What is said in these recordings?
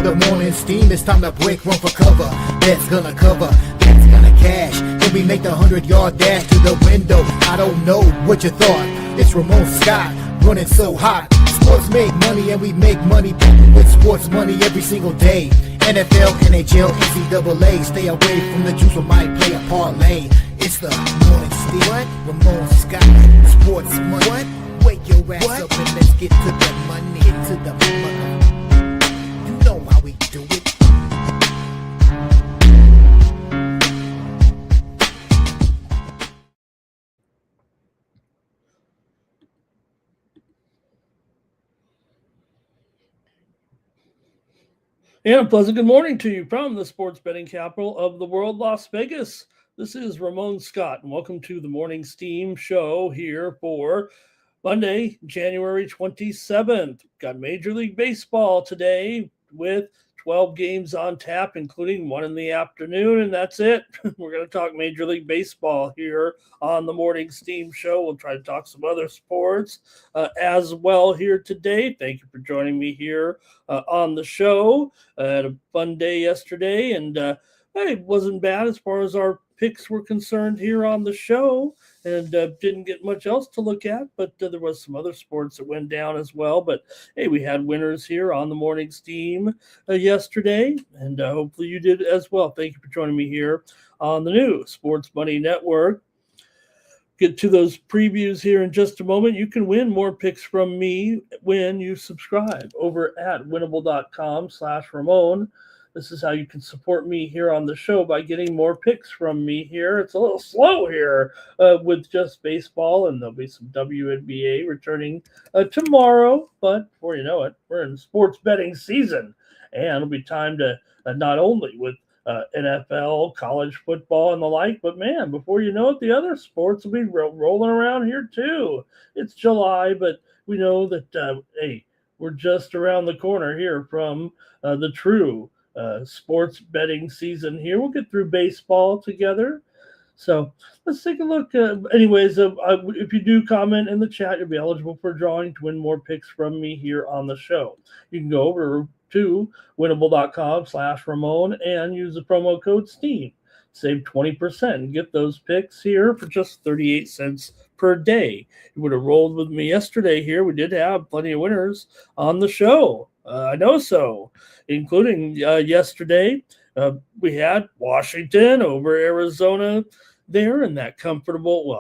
know the morning steam, it's time to break, run for cover. That's gonna cover, that's gonna cash. Then we make the 100-yard dash to the window. I don't know what you thought. It's Ramon Scott, running so hot. Sports make money and we make money with sports money every single day. NFL, NHL, NCAA. Stay away from the juice, we might play a parlay. It's the morning steam. What? Ramon Scott, sports money. What? Wake your ass up and let's get to the money. Get to the money. You know how we do it. And a pleasant good morning to you from the sports betting capital of the world, Las Vegas. This is Ramon Scott, and welcome to the Morning Steam Show here for Monday, January 27th. Got Major League Baseball today with 12 games on tap, including one in the afternoon, and that's it. We're going to talk Major League Baseball here on the Morning Steam Show. We'll try to talk some other sports as well here today. Thank you for joining me here on the show. Had a fun day yesterday, and it wasn't bad as far as our picks were concerned here on the show, and didn't get much else to look at, but there was some other sports that went down as well. But hey, we had winners here on the Morning Steam yesterday, and hopefully you did as well. Thank you for joining me here on the new Sports Money Network. Get to those previews here in just a moment. You can win more picks from me when you subscribe over at winnable.com/Ramon. This is how you can support me here on the show, by getting more picks from me here. It's a little slow here with just baseball, and there'll be some WNBA returning tomorrow. But before you know it, we're in sports betting season, and it'll be time to not only with NFL, college football, and the like, but man, before you know it, the other sports will be rolling around here too. It's July, but we know that, hey, we're just around the corner here from the true sports betting season here. We'll get through baseball together. So let's take a look. If you do comment in the chat, you'll be eligible for a drawing to win more picks from me here on the show. You can go over to winnable.com/Ramon and use the promo code STEAM. Save 20% and get those picks here for just 38 cents per day. You would have rolled with me yesterday here. We did have plenty of winners on the show. I know so, including yesterday. We had Washington over Arizona there in that comfortable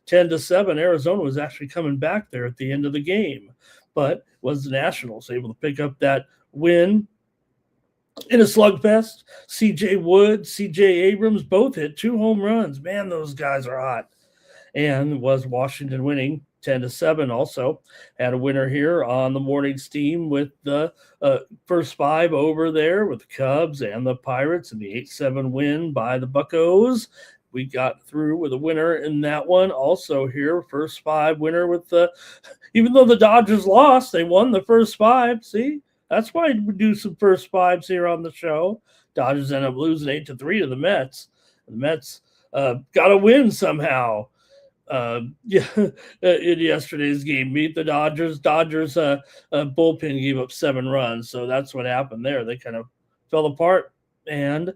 10-7. Arizona was actually coming back there at the end of the game, but was the Nationals able to pick up that win in a slugfest. C.J. Wood, C.J. Abrams both hit 2 home runs. Man, those guys are hot. And was Washington winning 10-7. Also had a winner here on the Morning Steam with the first 5 over there with the Cubs and the Pirates, and the 8-7 win by the Buccos. We got through with a winner in that one. Also here, first 5 winner with the, even though the Dodgers lost, they won the first 5. See, that's why we do some first 5s here on the show. Dodgers end up losing 8-3 to the Mets. The Mets got a win somehow. In yesterday's game, beat the Dodgers. Dodgers bullpen gave up 7 runs, so that's what happened there. They kind of fell apart. And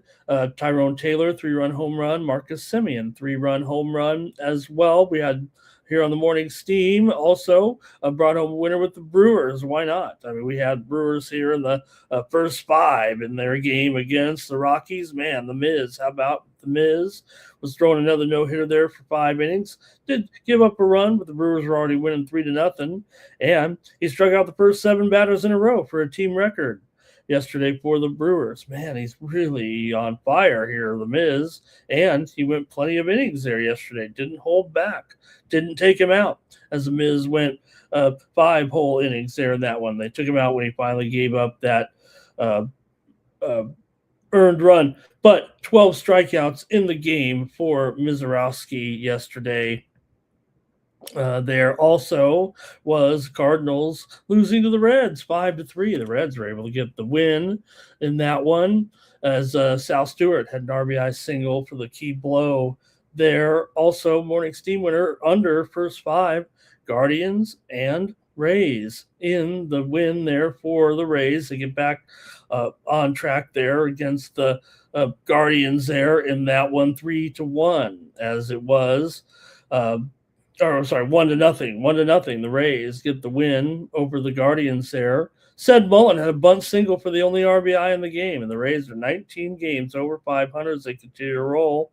Tyrone Taylor, 3-run home run. Marcus Semien, 3-run home run as well. We had here on the Morning Steam also brought home a winner with the Brewers. Why not? I mean, we had Brewers here in the first 5 in their game against the Rockies. Man, the Miz, how about the Miz? Was throwing another no-hitter there for 5 innings. Did give up a run, but the Brewers were already winning 3-0. And he struck out the first 7 batters in a row for a team record yesterday for the Brewers. Man, he's really on fire here, the Miz. And he went plenty of innings there yesterday. Didn't hold back. Didn't take him out as the Miz went 5 whole innings there in that one. They took him out when he finally gave up that earned run. But 12 strikeouts in the game for Mizorowski yesterday. There also was Cardinals losing to the Reds 5-3. The Reds were able to get the win in that one as Sal Stewart had an RBI single for the key blow there. Also, Morning Steam winner under first 5, Guardians and Rays in the win there for the Rays. They get back on track there against the Guardians there in that one, 3-1 as it was. 1-0. 1-0. The Rays get the win over the Guardians there. Said Mullen had a bunt single for the only RBI in the game, and the Rays are 19 games over 500 as they continue to roll.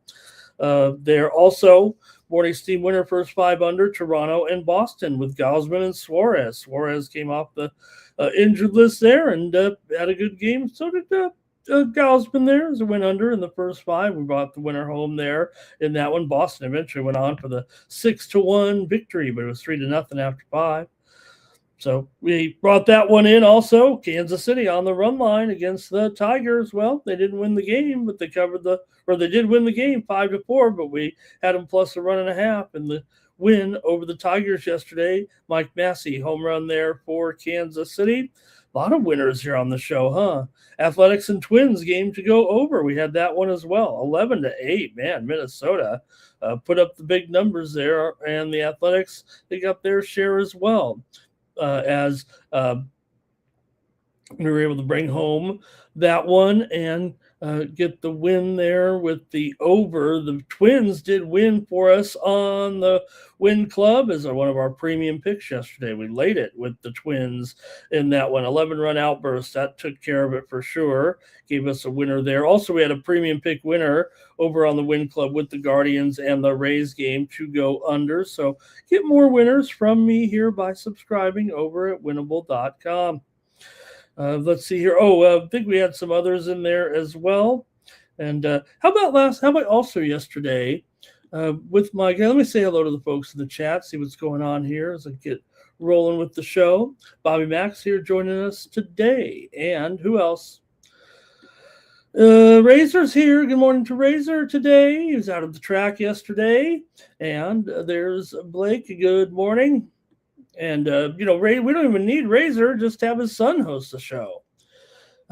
They're also morning steam winner first 5 under Toronto and Boston with Gausman and Suarez. Suarez came off the injured list there and had a good game. So did Gausman there as a win under in the first 5. We brought the winner home there in that one. Boston eventually went on for the 6-1 victory, but it was 3-0 after 5. So we brought that one in also. Kansas City on the run line against the Tigers. Well, they didn't win the game, but they did win the game 5-4, but we had them plus a 1.5 in the win over the Tigers yesterday. Mike Massey, home run there for Kansas City. A lot of winners here on the show, huh? Athletics and Twins game to go over. We had that one as well. 11-8, man. Minnesota put up the big numbers there, and the Athletics, they got their share as well. As we were able to bring home that one and get the win there with the over. The Twins did win for us on the Win Club as one of our premium picks yesterday. We laid it with the Twins in that one. 11-run outburst. That took care of it for sure. Gave us a winner there. Also, we had a premium pick winner over on the Win Club with the Guardians and the Rays game to go under. So get more winners from me here by subscribing over at winnable.com. Let's see here. I think we had some others in there as well. And how about also yesterday with my guy? Let me say hello to the folks in the chat, see what's going on here as I get rolling with the show. Bobby Max here joining us today. And who else? Razor's here. Good morning to Razor today. He was out of the track yesterday. And there's Blake. Good morning. And, Ray, we don't even need Razor, just have his son host the show.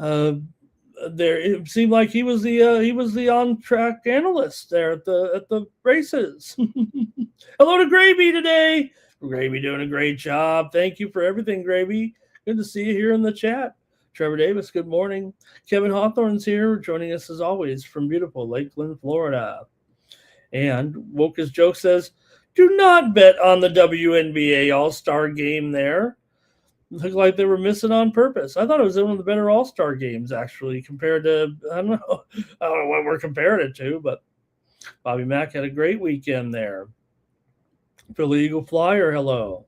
It seemed like he was the on-track analyst there at the races. Hello to Gravy today. Gravy doing a great job. Thank you for everything, Gravy. Good to see you here in the chat. Trevor Davis, good morning. Kevin Hawthorne's here, joining us as always from beautiful Lakeland, Florida. And Woke's Joke says, do not bet on the WNBA All-Star game there. Looked like they were missing on purpose. I thought it was one of the better All-Star games, actually, compared to, I don't know what we're comparing it to, but Bobby Mack had a great weekend there. Philly Eagle Flyer, hello.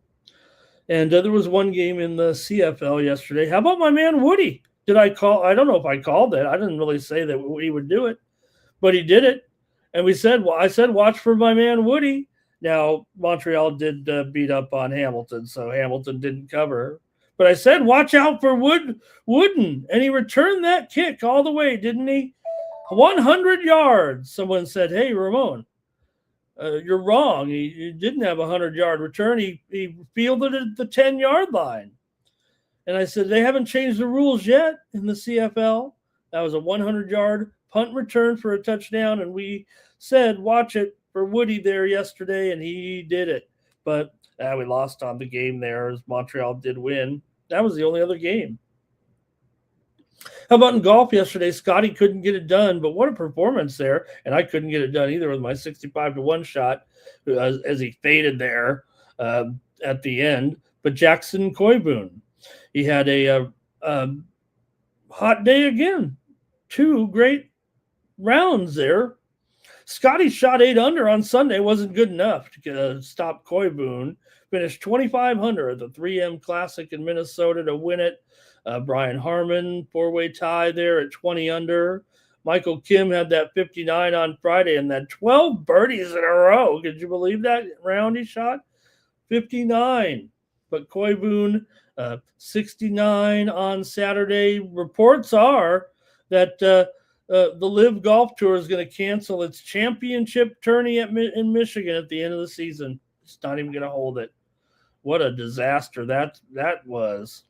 And there was one game in the CFL yesterday. How about my man Woody? Did I call? I don't know if I called it. I didn't really say that he would do it, but he did it. And I said, watch for my man Woody. Now, Montreal did beat up on Hamilton, so Hamilton didn't cover. But I said, watch out for Wooden. And he returned that kick all the way, didn't he? 100 yards. Someone said, hey, Ramon, you're wrong. He didn't have a 100-yard return. He fielded it at the 10-yard line. And I said, they haven't changed the rules yet in the CFL. That was a 100-yard punt return for a touchdown. And we said, watch it for Woody there yesterday, and he did it. But we lost on the game there as Montreal did win. That was the only other game. How about in golf yesterday? Scotty couldn't get it done, but what a performance there. And I couldn't get it done either with my 65-1 shot as he faded there at the end. But Jackson Koiboon, he had a hot day again. 2 great rounds there. Scotty shot 8 under on Sunday. Wasn't good enough to stop Koiboon. Finished 2,500 at the 3M Classic in Minnesota to win it. Brian Harmon, 4-way tie there at 20 under. Michael Kim had that 59 on Friday and then 12 birdies in a row. Could you believe that round he shot? 59. But Koiboon, 69 on Saturday. Reports are that the Live Golf Tour is going to cancel its championship tourney in Michigan at the end of the season. It's not even going to hold it. What a disaster that was.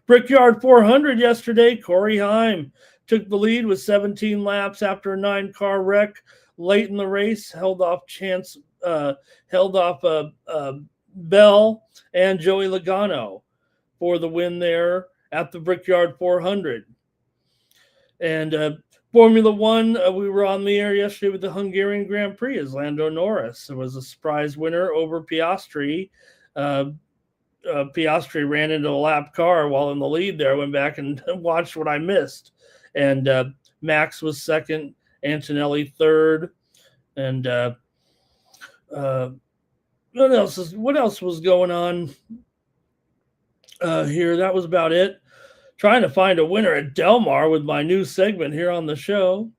Brickyard 400 yesterday. Corey Heim took the lead with 17 laps after a 9-car wreck late in the race. Held off Bell and Joey Logano for the win there at the Brickyard 400. And Formula One, we were on the air yesterday with the Hungarian Grand Prix as Lando Norris. It was a surprise winner over Piastri. Piastri ran into a lap car while in the lead there. I went back and watched what I missed. And Max was second, Antonelli third. And what else was going on here? That was about it. Trying to find a winner at Del Mar with my new segment here on the show.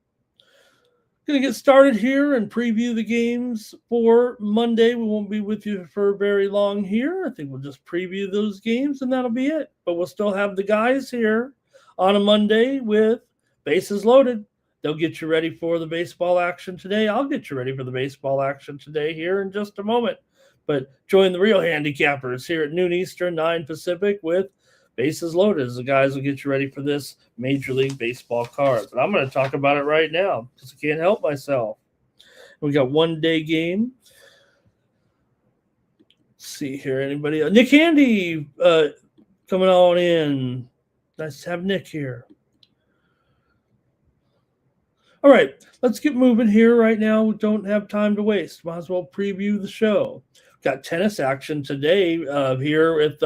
Going to get started here and preview the games for Monday. We won't be with you for very long here. I think we'll just preview those games and that'll be it. But we'll still have the guys here on a Monday with bases loaded. They'll get you ready for the baseball action today. I'll get you ready for the baseball action today here in just a moment. But join the real handicappers here at noon Eastern, 9 Pacific with bases loaded as the guys will get you ready for this Major League Baseball card. But I'm going to talk about it right now because I can't help myself. We got one-day game. Let's see here. Anybody? Nick Handy coming on in. Nice to have Nick here. All right, let's get moving here right now. We don't have time to waste. Might as well preview the show. Got tennis action today here with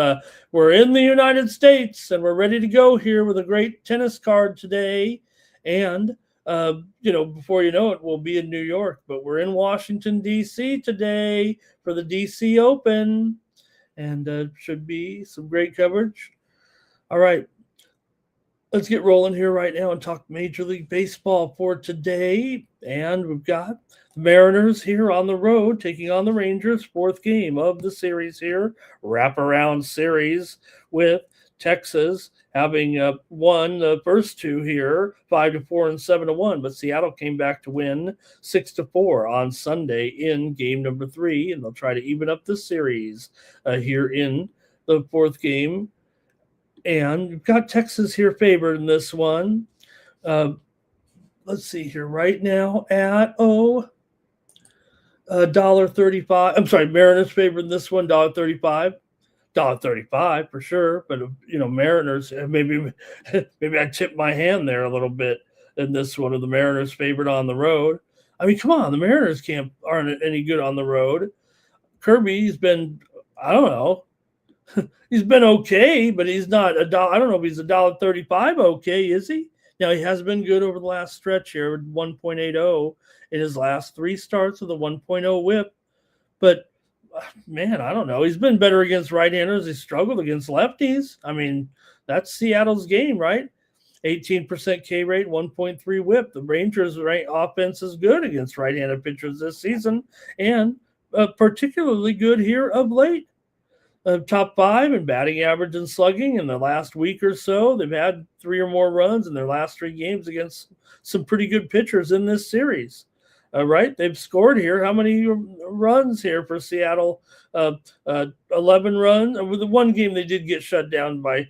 we're in the United States and we're ready to go here with a great tennis card today. And before you know it, we'll be in New York, but we're in Washington D.C. today for the D.C. Open, and should be some great coverage. All right, let's get rolling here right now and talk Major League Baseball for today. And we've got the Mariners here on the road taking on the Rangers, fourth game of the series here, wraparound series with Texas having won the first two here, 5-4 and 7-1. But Seattle came back to win 6-4 on Sunday in game number 3, and they'll try to even up the series here in the fourth game. And you've got Texas here favored in this one. Let's see here right now at $1.35. I'm sorry, Mariners favored in this one, $1.35. $1.35 for sure. But Mariners, maybe I tipped my hand there a little bit in this one of the Mariners favored on the road. I mean, come on, the Mariners aren't any good on the road. Kirby's been, I don't know. He's been okay, but he's not I don't know if he's $1.35 okay, is he? Now, he has been good over the last stretch here with 1.80 in his last 3 starts with a 1.0 whip. But, man, I don't know. He's been better against right-handers. He struggled against lefties. I mean, that's Seattle's game, right? 18% K rate, 1.3 whip. The Rangers' offense is good against right-handed pitchers this season, and particularly good here of late. Top 5 in batting average and slugging in the last week or so. They've had 3 or more runs in their last 3 games against some pretty good pitchers in this series. Right? They've scored here. How many runs here for Seattle? 11 runs. With the one game they did get shut down by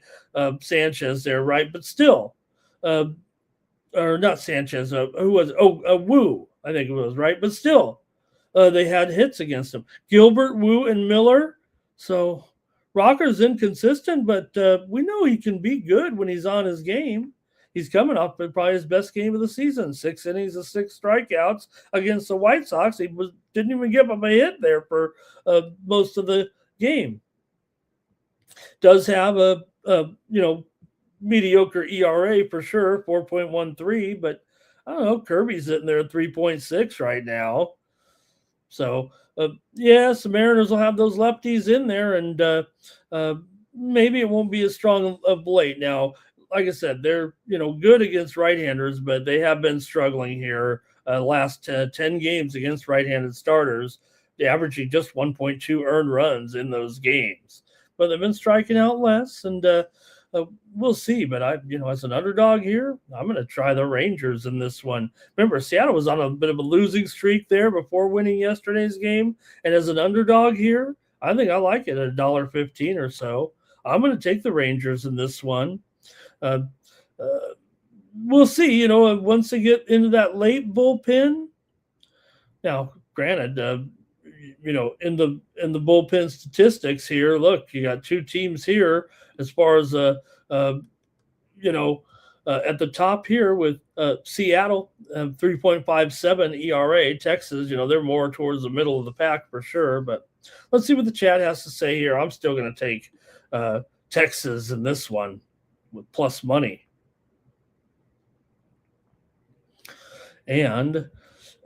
Sanchez there, right? But still, or not Sanchez. Who was? Wu, I think it was, right? But still, they had hits against him. Gilbert, Wu, and Miller. So Rocker's inconsistent, but we know he can be good when he's on his game. He's coming off probably his best game of the season, 6 innings of 6 strikeouts against the White Sox. He didn't even give up a hit there for most of the game. Does have a mediocre ERA for sure, 4.13, but I don't know, Kirby's sitting there at 3.6 right now. So, yes, the Mariners will have those lefties in there, and maybe it won't be as strong of late. Now, like I said, they're good against right-handers, but they have been struggling here last 10 games against right-handed starters, averaging just 1.2 earned runs in those games. But they've been striking out less, and we'll see. But as an underdog here, I'm going to try the Rangers in this one. Remember, Seattle was on a bit of a losing streak there before winning yesterday's game, and as an underdog here, I think I like it at $1.15 or so. I'm going to take the Rangers in this one. We'll see, once they get into that late bullpen. Now, granted, in the bullpen statistics here, look, you got two teams here as far as at the top here with Seattle, 3.57 ERA. Texas, they're more towards the middle of the pack for sure. But let's see what the chat has to say here. I'm still going to take Texas in this one with plus money. And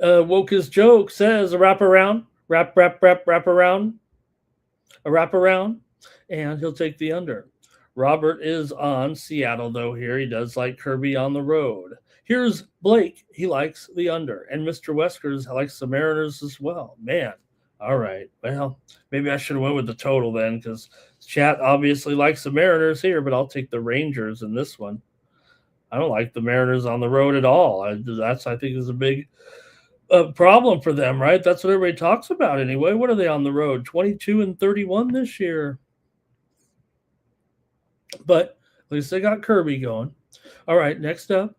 Woke's Joke says a wraparound, wrap around, a wraparound, and he'll take the under. Robert is on Seattle, though, here. He does like Kirby on the road. Here's Blake. He likes the under. And Mr. Weskers likes the Mariners as well. Man, all right. Well, maybe I should have went with the total then, because chat obviously likes the Mariners here, but I'll take the Rangers in this one. I don't like the Mariners on the road at all. That's, I think, is a big problem for them, right? That's what everybody talks about anyway. What are they on the road? 22-31 this year. But at least they got Kirby going. All right, next up,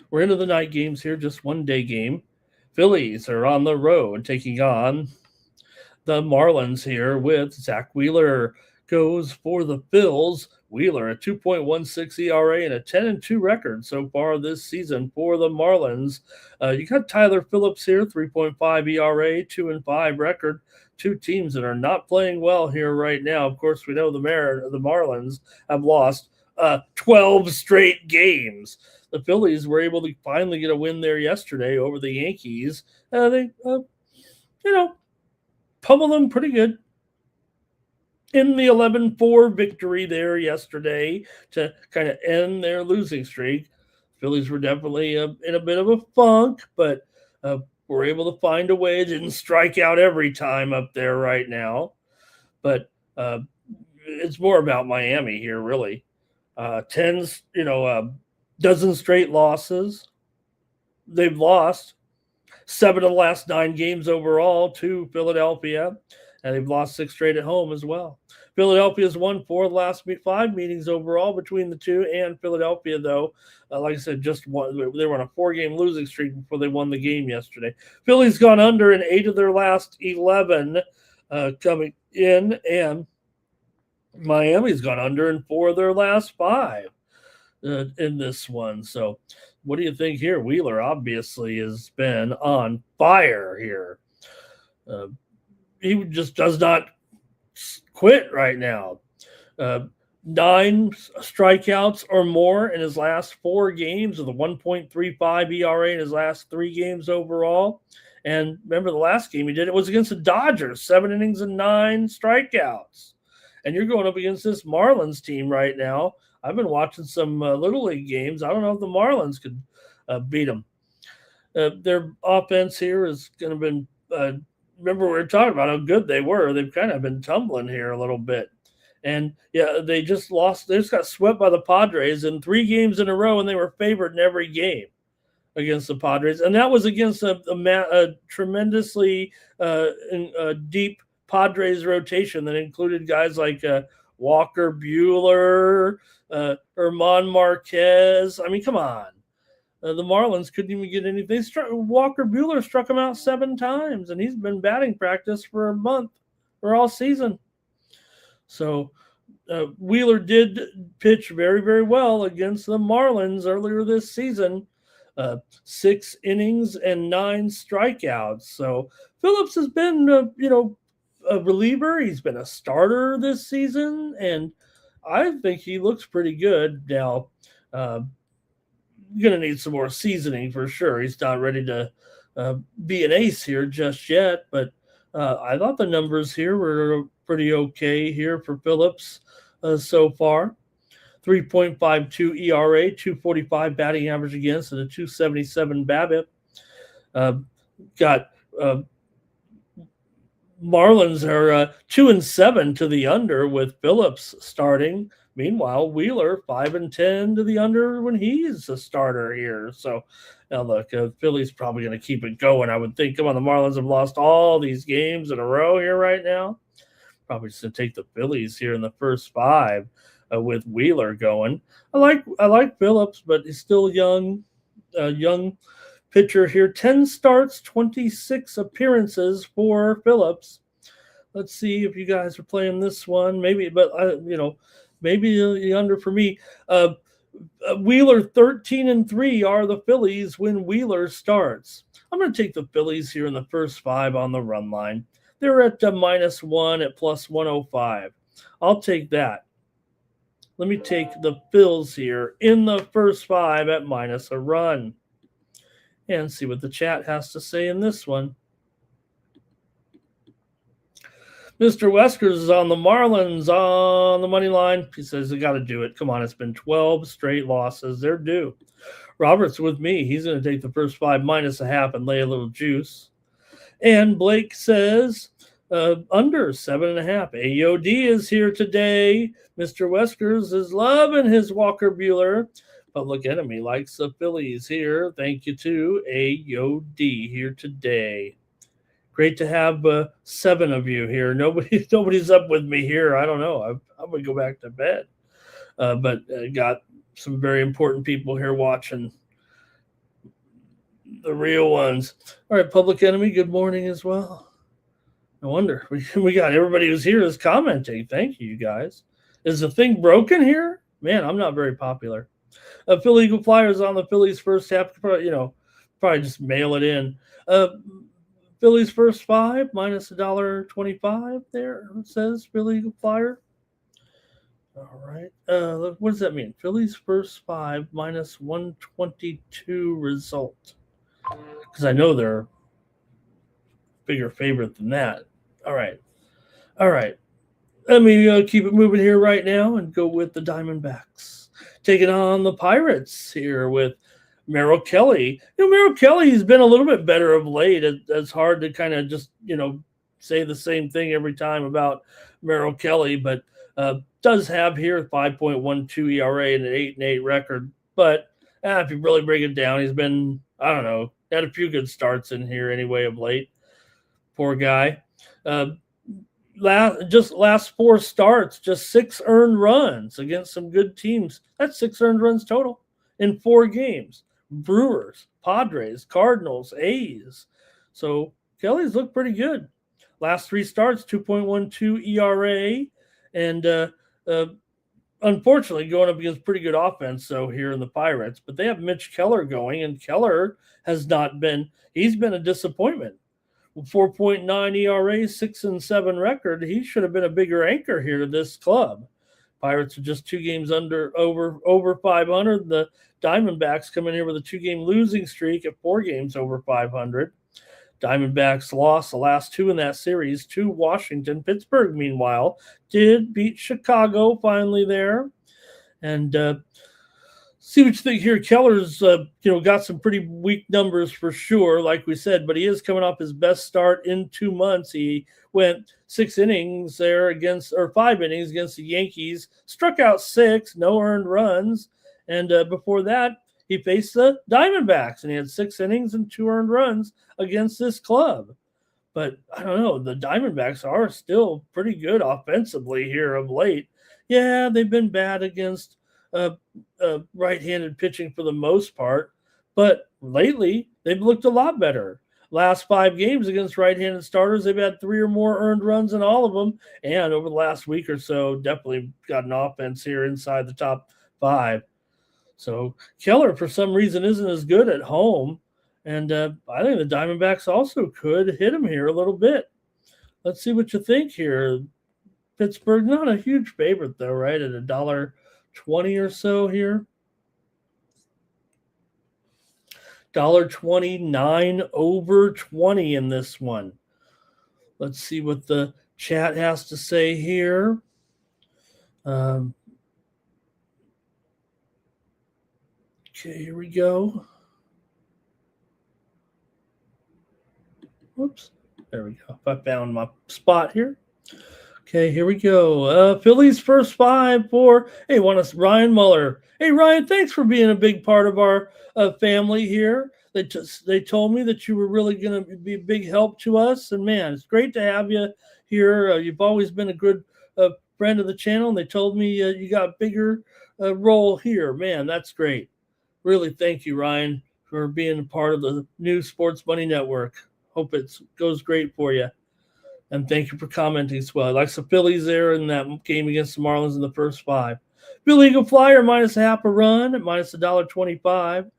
we're into the night games here, just one day game. Phillies are on the road taking on the Marlins here with Zach Wheeler goes for the Phils. Wheeler, a 2.16 ERA and a 10-2 record so far this season for the Marlins. You got Tyler Phillips here, 3.5 ERA, 2-5 record. Two teams that are not playing well here right now. Of course, we know the Marlins have lost 12 straight games. The Phillies were able to finally get a win there yesterday over the Yankees. They pummeled them pretty good in the 11-4 victory there yesterday to kind of end their losing streak. Phillies were definitely in a bit of a funk, but were able to find a way. Didn't strike out every time up there right now. But it's more about Miami here, really. Dozen straight losses. They've lost 7 of the last 9 games overall to Philadelphia, and they've lost 6 straight at home as well. Philadelphia's won 4 of the last 5 meetings overall between the two, and Philadelphia, though, like I said, just won. They were on a 4-game losing streak before they won the game yesterday. Philly's gone under in 8 of their last 11 coming in, and Miami's gone under in 4 of their last 5 in this one. So what do you think here? Wheeler obviously has been on fire here. He just does not quit right now. 9 strikeouts or more in his last 4 games with a 1.35 ERA in his last 3 games overall. And remember the last game he did, it was against the Dodgers, 7 innings and 9 strikeouts. And you're going up against this Marlins team right now. I've been watching some Little League games. I don't know if the Marlins could beat them. Their offense here is going to be remember we were talking about how good they were. They've kind of been tumbling here a little bit. And, yeah, they just lost. They just got swept by the Padres in 3 games in a row, and they were favored in every game against the Padres. And that was against a tremendously deep Padres rotation that included guys like Walker Buehler, Herman Marquez. I mean, come on. The Marlins couldn't even get anything. Walker Buehler struck him out 7 times, and he's been batting practice for a month or all season. So Wheeler did pitch very, very well against the Marlins earlier this season. 6 innings and 9 strikeouts. So Phillips has been, a reliever. He's been a starter this season, and I think he looks pretty good now. Going to need some more seasoning for sure. He's not ready to be an ace here just yet, but I thought the numbers here were pretty okay here for Phillips so far. 3.52 ERA, 245 batting average against, and a 277 BABIP. Got Marlins are 2-7 to the under with Phillips starting. Meanwhile, Wheeler 5-10 to the under when he's a starter here. So now look, Philly's probably going to keep it going. I would think. Come on, the Marlins have lost all these games in a row here right now. Probably just going to take the Phillies here in the first 5 with Wheeler going. I like Phillips, but he's still young pitcher here. 10 starts, 26 appearances for Phillips. Let's see if you guys are playing this one. Maybe, but maybe the under for me. Wheeler 13-3 are the Phillies when Wheeler starts. I'm going to take the Phillies here in the first 5 on the run line. They're at -1 at +105. I'll take that. Let me take the Phils here in the first 5 at minus a run. And see what the chat has to say in this one. Mr. Weskers is on the Marlins on the money line. He says they got to do it. Come on, it's been 12 straight losses. They're due. Robert's with me. He's going to take the first 5 -0.5 and lay a little juice. And Blake says under 7.5. AOD is here today. Mr. Weskers is loving his Walker Buehler. Public Enemy likes the Phillies here. Thank you to AOD here today. Great to have 7 of you here. Nobody's up with me here. I don't know. I'm going to go back to bed. But got some very important people here watching. The real ones. All right, Public Enemy, good morning as well. No wonder. We got everybody who's here is commenting. Thank you, guys. Is the thing broken here? Man, I'm not very popular. Philly Eagle Flyers on the Phillies first half. Probably just mail it in. Phillies first 5 -$1.25 there. It says Philly Eagle Flyer. All right. What does that mean? Phillies first 5 -122 result. Because I know they're a bigger favorite than that. All right. Let me keep it moving here right now and go with the Diamondbacks. Taking on the Pirates here with Merrill Kelly. Merrill Kelly's been a little bit better of late. It's hard to kind of just, say the same thing every time about Merrill Kelly, but does have here 5.12 ERA and an 8-8 record. But if you really break it down, he's been, had a few good starts in here anyway of late. Poor guy. Last 4 starts, just 6 earned runs against some good teams. That's 6 earned runs total in 4 games. Brewers, Padres, Cardinals, A's. So Kelly's looked pretty good. Last 3 starts, 2.12 ERA, and unfortunately going up against pretty good offense here in the Pirates. But they have Mitch Keller going, and Keller has not been – he's been a disappointment. 4.9 ERA, 6-7 record. He should have been a bigger anchor here to this club. Pirates are just 2 games over 500. The Diamondbacks come in here with a 2-game losing streak at 4 games over 500. Diamondbacks lost the last 2 in that series to Washington. Pittsburgh, meanwhile, did beat Chicago finally there. And see what you think here. Keller's, got some pretty weak numbers for sure, like we said, but he is coming off his best start in 2 months. He went 6 innings there or 5 innings against the Yankees, struck out 6, no earned runs. And before that, he faced the Diamondbacks, and he had 6 innings and 2 earned runs against this club. But I don't know, the Diamondbacks are still pretty good offensively here of late. Yeah, they've been bad against right-handed pitching for the most part, but lately they've looked a lot better. Last 5 games against right-handed starters, they've had 3 or more earned runs in all of them, and over the last week or so, definitely got an offense here inside the top 5. So Keller, for some reason, isn't as good at home, and I think the Diamondbacks also could hit him here a little bit. Let's see what you think here. Pittsburgh, not a huge favorite though, right? At $1.20 or so here. $1.29 over 20 in this one. Let's see what the chat has to say here. Okay, here we go. Whoops. There we go. I found my spot here. Okay, here we go. Phillies first 5 for, Ryan Muller. Hey, Ryan, thanks for being a big part of our family here. They told me that you were really going to be a big help to us. And, man, it's great to have you here. You've always been a good friend of the channel. And they told me you got a bigger role here. Man, that's great. Really, thank you, Ryan, for being a part of the new Sports Money Network. Hope it goes great for you. And thank you for commenting as well. I like the Phillies there in that game against the Marlins in the first 5. Bill Eagle Flyer minus half a run at minus $1.25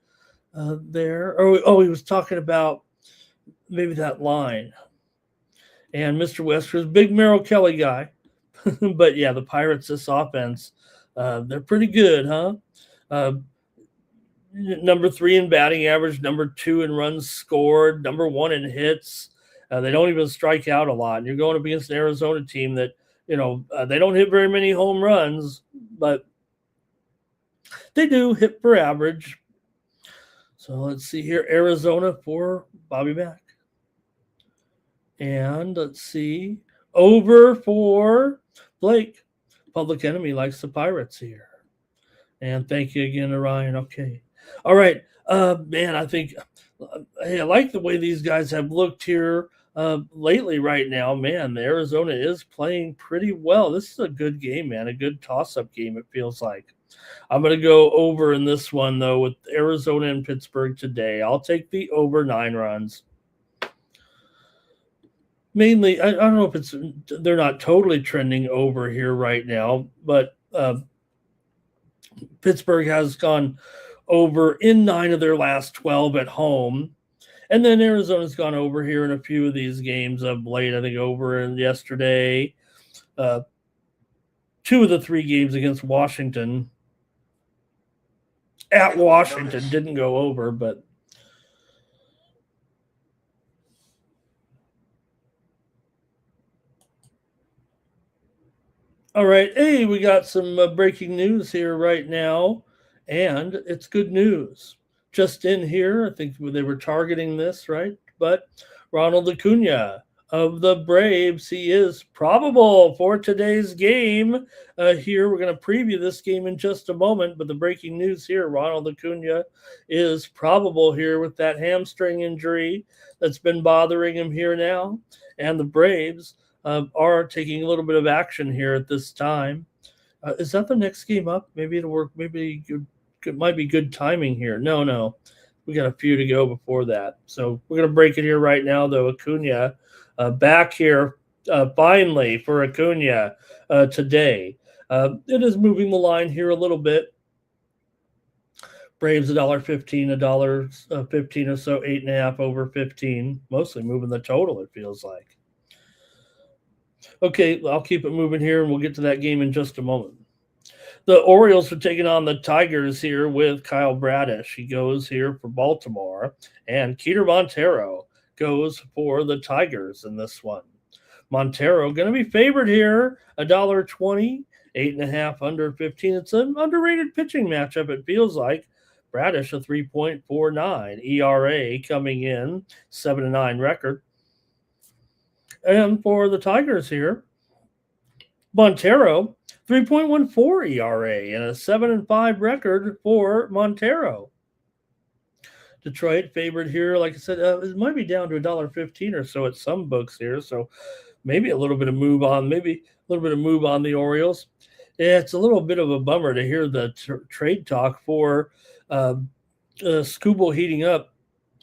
there. Oh, he was talking about maybe that line. And Mr. Wester's big Merrill Kelly guy. But yeah, the Pirates, this offense, they're pretty good, huh? Number 3 in batting average, number 2 in runs scored, number 1 in hits. They don't even strike out a lot. And you're going up against an Arizona team that, they don't hit very many home runs, but they do hit for average. So let's see here. Arizona for Bobby Mack. And let's see. Over for Blake. Public Enemy likes the Pirates here. And thank you again to Ryan. Okay. All right. Man, I think I like the way these guys have looked here lately right now. Man, Arizona is playing pretty well. This is a good game, man. A good toss-up game, it feels like. I'm going to go over in this one, though, with Arizona and Pittsburgh today. I'll take the over 9 runs. Mainly, I don't know if they're not totally trending over here right now, but Pittsburgh has gone over in 9 of their last 12 at home. And then Arizona's gone over here in a few of these games of late. I think over in yesterday, 2 of the 3 games against Washington. At Washington didn't go over, but all right. Hey, we got some breaking news here right now, and it's good news. Just in here, I think they were targeting this, right? But Ronald Acuna of the Braves, he is probable for today's game. Here, we're going to preview this game in just a moment, but the breaking news here, Ronald Acuna is probable here with that hamstring injury that's been bothering him here now, and the Braves are taking a little bit of action here at this time. Is that the next game up? Maybe it'll work. Maybe it might be good timing here. No. We got a few to go before that. So we're going to break it here right now, though. Acuna back here finally for Acuna today. It is moving the line here a little bit. Braves $1.15, $1.15 or so, 8.5 over 15. Mostly moving the total, it feels like. Okay, I'll keep it moving here, and we'll get to that game in just a moment. The Orioles are taking on the Tigers here with Kyle Bradish. He goes here for Baltimore, and Keter Montero goes for the Tigers in this one. Montero going to be favored here, $1.20, 8.5 under 15. It's an underrated pitching matchup, it feels like. Bradish, a 3.49 ERA coming in, 7-9 record. And for the Tigers here, Montero, 3.14 ERA and a 7-5 record for Montero. Detroit favored here, like I said, it might be down to $1.15 or so at some books here. So maybe a little bit of move on, the Orioles. Yeah, it's a little bit of a bummer to hear the trade talk for Skubal heating up.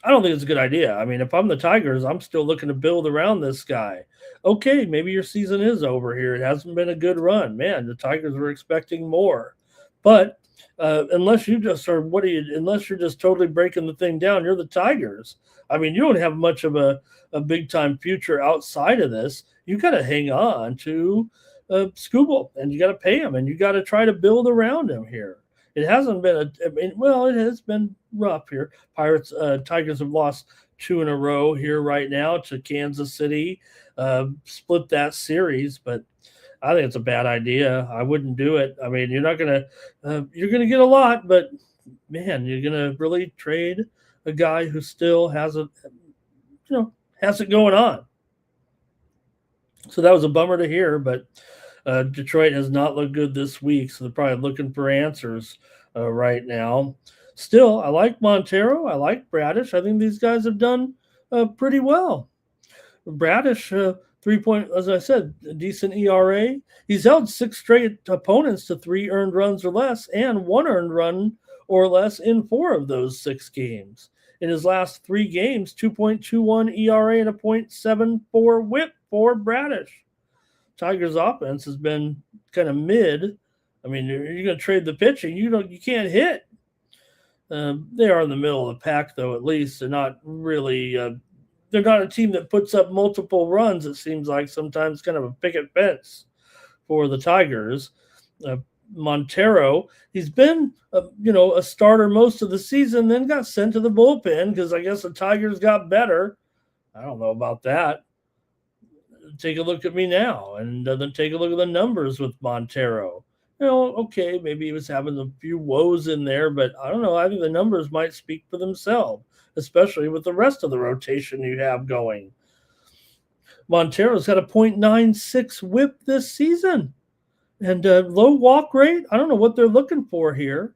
I don't think it's a good idea. I mean, if I'm the Tigers, I'm still looking to build around this guy. Okay, maybe your season is over here. It hasn't been a good run. Man, the Tigers were expecting more. But unless you're just totally breaking the thing down, you're the Tigers. I mean, you don't have much of a big-time future outside of this. You got to hang on to Skubal, and you got to pay him, and you got to try to build around him here. It hasn't been it has been rough here. Tigers have lost 2 in a row here right now to Kansas City, split that series, but I think it's a bad idea. I wouldn't do it. I mean, you're going to get a lot, but man, you're going to really trade a guy who still has it going on. So that was a bummer to hear, but Detroit has not looked good this week, so they're probably looking for answers right now. Still, I like Montero. I like Bradish. I think these guys have done pretty well. Bradish, as I said, a decent ERA. He's held 6 straight opponents to 3 earned runs or less and 1 earned run or less in 4 of those 6 games. In his last 3 games, 2.21 ERA and a .74 WHIP for Bradish. Tigers offense has been kind of mid. I mean, you're going to trade the pitching. You can't hit. They are in the middle of the pack, though. At least they're not really. They're not a team that puts up multiple runs. It seems like sometimes kind of a picket fence for the Tigers. Montero, he's been a starter most of the season, then got sent to the bullpen because I guess the Tigers got better. I don't know about that. Take a look at me now, and then take a look at the numbers with Montero. Okay, maybe he was having a few woes in there, but I don't know. I think the numbers might speak for themselves, especially with the rest of the rotation you have going. Montero's got a .96 whip this season. And low walk rate, I don't know what they're looking for here.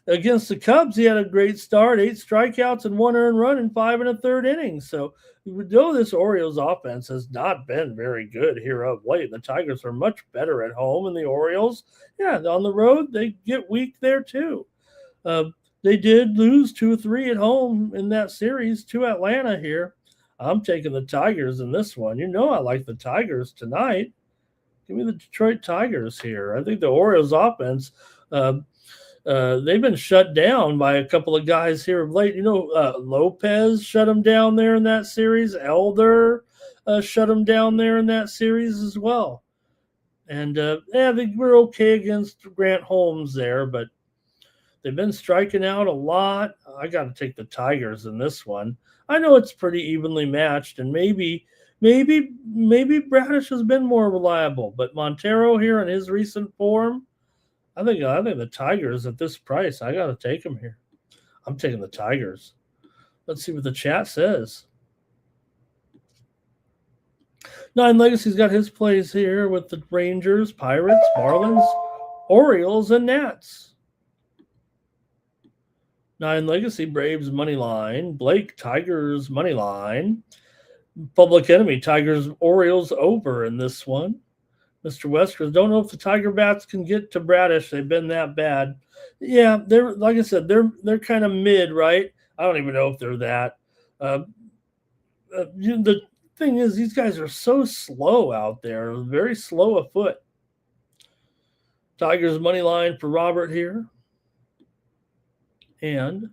Against the Cubs, he had a great start, 8 strikeouts and 1 earned run in 5 1/3 innings. So, though this Orioles offense has not been very good here of late, the Tigers are much better at home, and the Orioles, on the road, they get weak there too. They did lose 2-3 at home in that series to Atlanta here. I'm taking the Tigers in this one. I like the Tigers tonight. Give me the Detroit Tigers here. I think the Orioles offense, they've been shut down by a couple of guys here of late. Lopez shut them down there in that series. Elder shut them down there in that series as well. And, they were okay against Grant Holmes there, but they've been striking out a lot. I got to take the Tigers in this one. I know it's pretty evenly matched, and maybe Bradish has been more reliable, but Montero here in his recent form, I think the Tigers at this price, I got to take them here. I'm taking the Tigers. Let's see what the chat says. Nine Legacy's got his plays here with the Rangers, Pirates, Marlins, Orioles, and Nats. Nine Legacy, Braves money line. Blake, Tigers money line. Public Enemy, Tigers, Orioles over in this one. Mr. Wesker, don't know if the Tiger bats can get to Bradish. They've been that bad. Yeah, they're like I said, they're kind of mid, right? I don't even know if they're that. The thing is, these guys are so slow out there, very slow afoot. Tigers money line for Robert here. And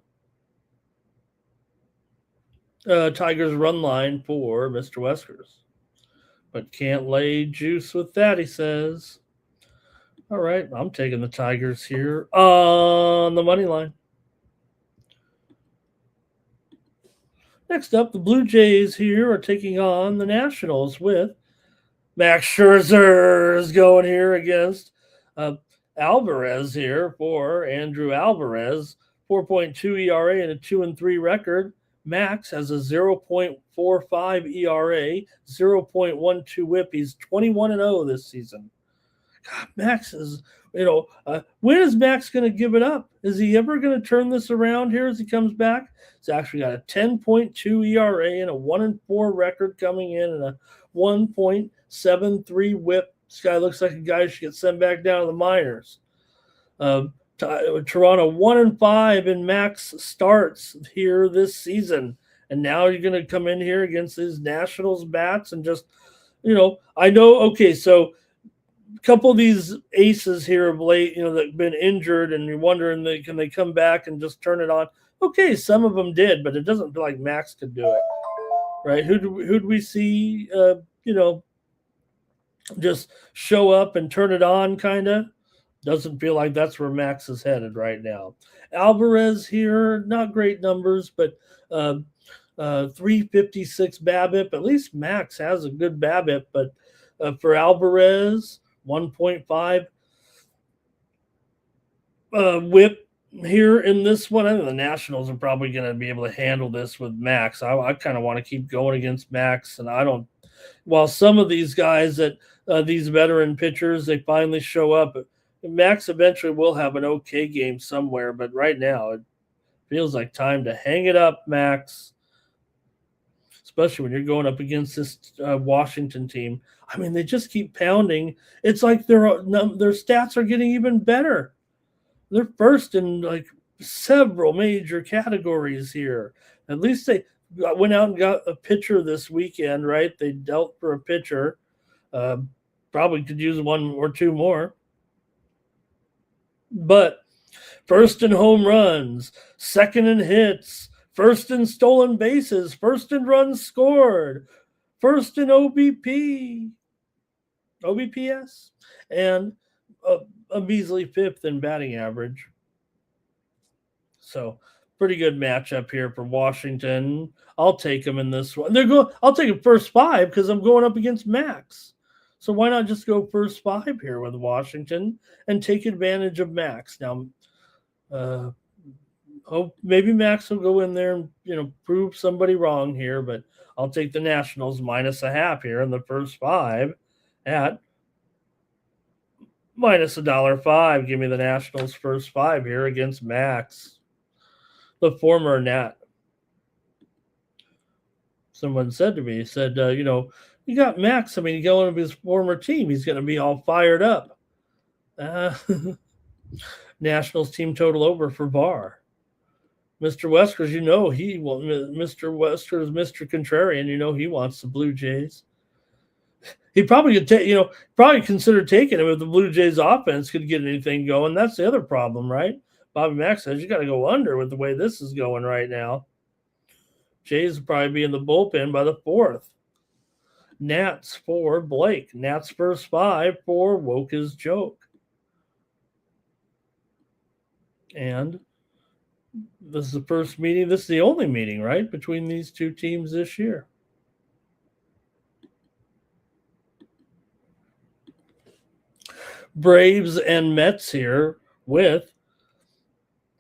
Tigers run line for Mr. Weskers. But can't lay juice with that, he says. All right, I'm taking the Tigers here on the money line. Next up, the Blue Jays here are taking on the Nationals with Max Scherzer is going here against Alvarez here for Andrew Alvarez. 4.2 ERA and a 2-3 record. Max has a 0.45 ERA, 0.12 whip. He's 21-0 this season. God, Max is, when is Max going to give it up? Is he ever going to turn this around here as he comes back? He's actually got a 10.2 ERA and a 1-4 record coming in and a 1.73 whip. This guy looks like a guy who should get sent back down to the minors. Toronto 1-5 in Max starts here this season, and now you're going to come in here against these Nationals bats and just, I know. Okay, so a couple of these aces here of late, that've been injured, and you're wondering can they come back and just turn it on? Okay, some of them did, but it doesn't feel like Max could do it, right? Who'd we see? Just show up and turn it on, kind of. Doesn't feel like that's where Max is headed right now. Alvarez here, not great numbers, but 356 BABIP. At least Max has a good BABIP, but for Alvarez, 1.5 whip here in this one. I think the Nationals are probably going to be able to handle this with Max. I kind of want to keep going against Max, and while some of these guys that these veteran pitchers, they finally show up, Max eventually will have an okay game somewhere, but right now it feels like time to hang it up, Max, especially when you're going up against this Washington team. I mean, they just keep pounding. It's like their stats are getting even better. They're first in like several major categories here. At least went out and got a pitcher this weekend, right? They dealt for a pitcher. Probably could use one or two more. But first in home runs, second in hits, first in stolen bases, first in runs scored, first in OBPS, and a measly fifth in batting average. So pretty good matchup here for Washington. I'll take them in this one. I'll take them first five because I'm going up against Max. So why not just go first five here with Washington and take advantage of Max? Now, hope maybe Max will go in there and prove somebody wrong here, but I'll take the Nationals minus a half here in the first five at minus $1.05. Give me the Nationals first five here against Max, the former Nat. Someone said to me, you got Max. I mean, you go into his former team, he's going to be all fired up. Nationals team total over for VAR. Mr. Weskers, Mr. Weskers, Mr. Contrarian, he wants the Blue Jays. He probably could probably consider taking him if the Blue Jays offense could get anything going. That's the other problem, right? Bobby Max says you got to go under with the way this is going right now. Jays will probably be in the bullpen by the fourth. Nats for Blake. Nats first five for Woke His Joke. And this is the first meeting. This is the only meeting, right, between these two teams this year. Braves and Mets here with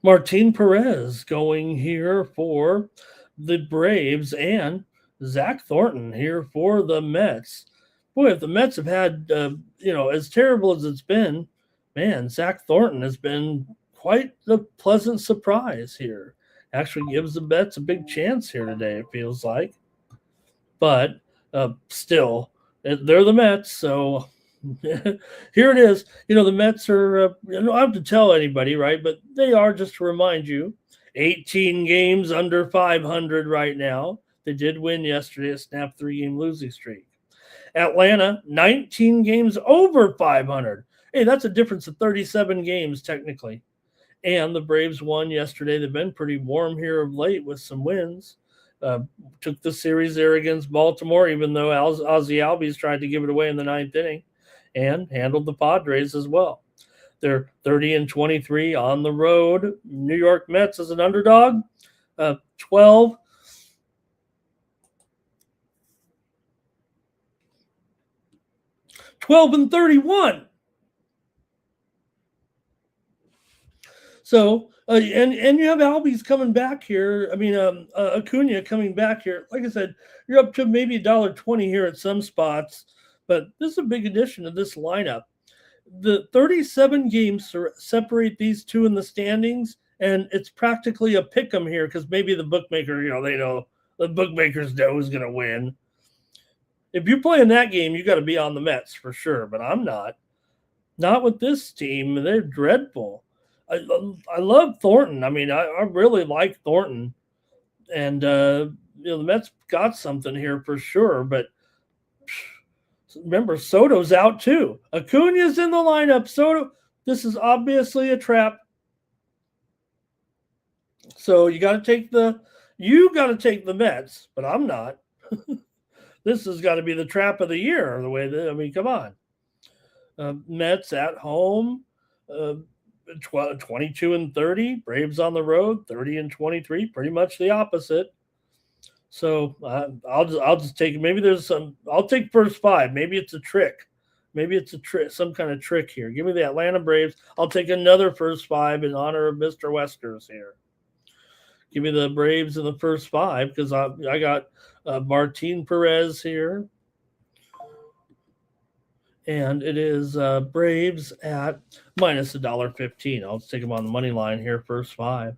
Martin Perez going here for the Braves and Zach Thornton here for the Mets. Boy, if the Mets have had, as terrible as it's been, man, Zach Thornton has been quite the pleasant surprise here. Actually gives the Mets a big chance here today, it feels like. But still, they're the Mets, so here it is. The Mets are, I don't have to tell anybody, right? But they are, just to remind you, 18 games under 500 right now. They did win yesterday, a snap 3-game losing streak. Atlanta, 19 games over 500. Hey, that's a difference of 37 games technically. And the Braves won yesterday. They've been pretty warm here of late with some wins. Took the series there against Baltimore, even though Ozzie Albies tried to give it away in the ninth inning, and handled the Padres as well. They're 30-23 on the road. New York Mets as an underdog, 12. and 31. So, and you have Albies coming back here. I mean, Acuna coming back here. Like I said, you're up to maybe $1.20 here at some spots, but this is a big addition to this lineup. The 37 games separate these two in the standings, and it's practically a pick 'em here because maybe the bookmaker, they know the bookmakers know who's going to win. If you play in that game, you got to be on the Mets for sure, but I'm not. Not with this team. They're dreadful. I love Thornton. I mean, I really like Thornton. And, the Mets got something here for sure, but remember, Soto's out too. Acuna's in the lineup. Soto, this is obviously a trap. So you got to take the Mets, but I'm not. This has got to be the trap of the year. Come on. Mets at home, 22-30. Braves on the road, 30-23. Pretty much the opposite. So I'll just take. Maybe there's some. I'll take first five. Maybe it's a trick. Maybe it's a trick. Some kind of trick here. Give me the Atlanta Braves. I'll take another first five in honor of Mr. Weskers here. Give me the Braves in the first five because I got Martin Perez here. And it is Braves at minus $1.15. I'll just take them on the money line here, first five.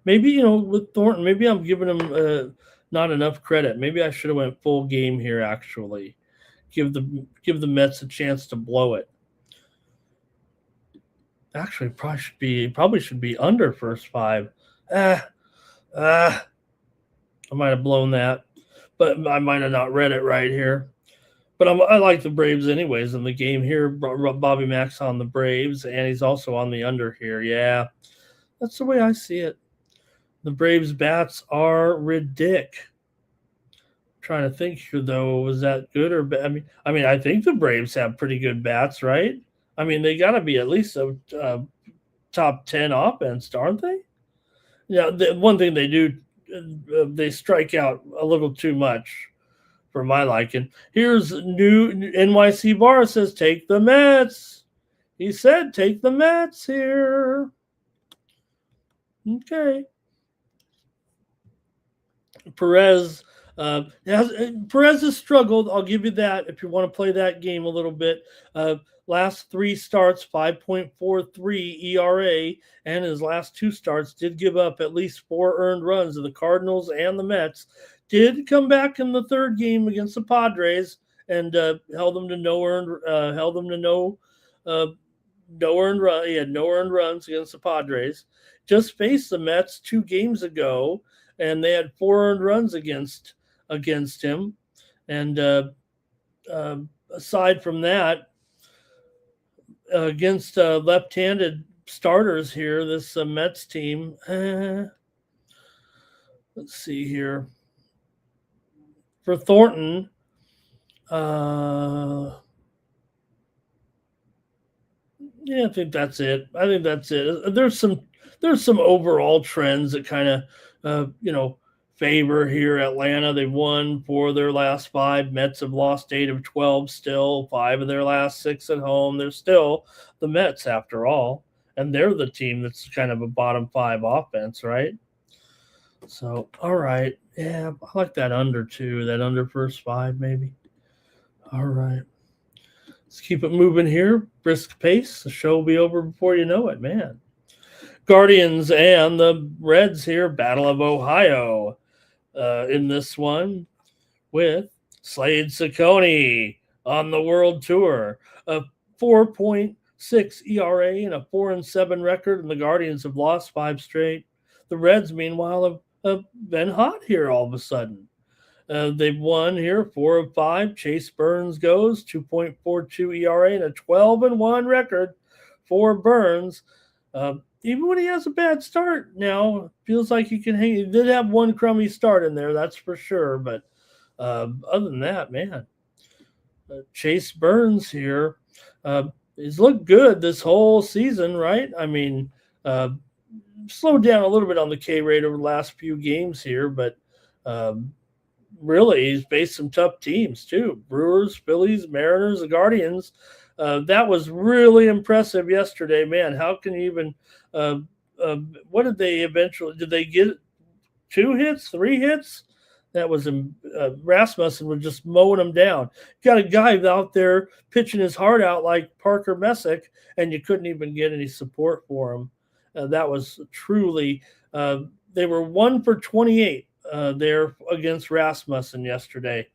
Maybe, with Thornton, maybe I'm giving him not enough credit. Maybe I should have went full game here, actually. Give the Mets a chance to blow it. Actually, probably should be under first five. I might have blown that, but I might have not read it right here. But I like the Braves anyways in the game here. Bobby Mack's on the Braves, and he's also on the under here. Yeah, that's the way I see it. The Braves bats are ridiculous. Trying to think here though, was that good or bad? I think the Braves have pretty good bats, right? I mean, they got to be at least a top 10 offense, aren't they? Yeah, the one thing they do, they strike out a little too much for my liking. Here's new NYC Bar says, take the Mets. He said, take the Mets here. Okay. Perez has struggled. I'll give you that if you want to play that game a little bit. Last 3 starts, 5.43 ERA, and his last 2 starts did give up at least 4 earned runs to the Cardinals and the Mets. Did come back in the 3rd game against the Padres and held them to no earned run. He had no earned runs against the Padres. Just faced the Mets 2 games ago, and they had 4 earned runs against him. And aside from that, against left-handed starters here, this Mets team. Let's see here. For Thornton, yeah, I think that's it. There's some overall trends that kind of, favor here Atlanta. They've won 4 of their last 5. Mets have lost 8 of 12 still, 5 of their last 6 at home. They're still the Mets after all, and they're the team that's kind of a bottom 5 offense, right? So, all right. Yeah, I like that under too, that under first 5 maybe. All right. Let's keep it moving here. Brisk pace. The show will be over before you know it, man. Guardians and the Reds here, Battle of Ohio in this one with Slade Ciccone on the World Tour. A 4.6 ERA and a 4-7 record, and the Guardians have lost 5 straight. The Reds, meanwhile, have been hot here all of a sudden. They've won here 4 of 5. Chase Burns goes 2.42 ERA and a 12-1 record for Burns. Even when he has a bad start now, feels like he can hang. He did have one crummy start in there, that's for sure. But other than that, man, Chase Burns here, he's looked good this whole season, right? I mean, slowed down a little bit on the K rate over the last few games here, but really he's faced some tough teams too. Brewers, Phillies, Mariners, the Guardians. That was really impressive yesterday, man. How can you even what did they get 2 hits, 3 hits? That was Rasmussen was just mowing them down. You got a guy out there pitching his heart out like Parker Messick, and you couldn't even get any support for him. That was truly they were 1 for 28 there against Rasmussen yesterday.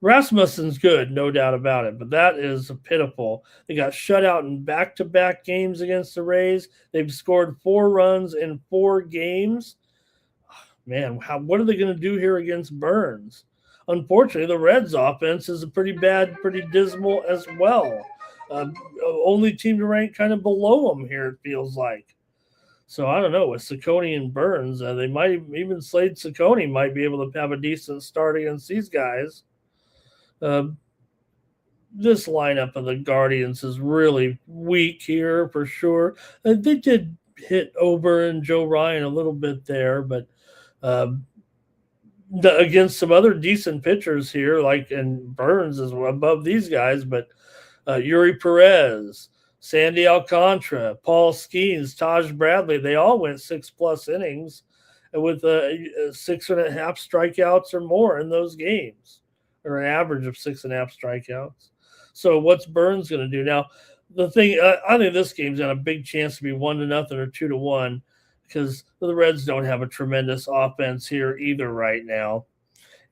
Rasmussen's good, no doubt about it, but that is pitiful. They got shut out in back-to-back games against the Rays. They've scored 4 runs in 4 games. Man, what are they going to do here against Burns? Unfortunately, the Reds' offense is pretty bad, pretty dismal as well. Only team to rank kind of below them here, it feels like. So I don't know, with Ciccone and Burns, they might even Slade Ciccone might be able to have a decent start against these guys. This lineup of the Guardians is really weak here for sure. They did hit Ober and Joe Ryan a little bit there, but against some other decent pitchers here, and Burns is above these guys, but Yuri Perez, Sandy Alcantara, Paul Skeens, Taj Bradley, they all went 6+ innings with 6.5 strikeouts or more in those games, or an average of 6.5 strikeouts. So what's Burns going to do? Now, the thing, I think this game's got a big chance to be 1-0 or 2-1 because the Reds don't have a tremendous offense here either right now.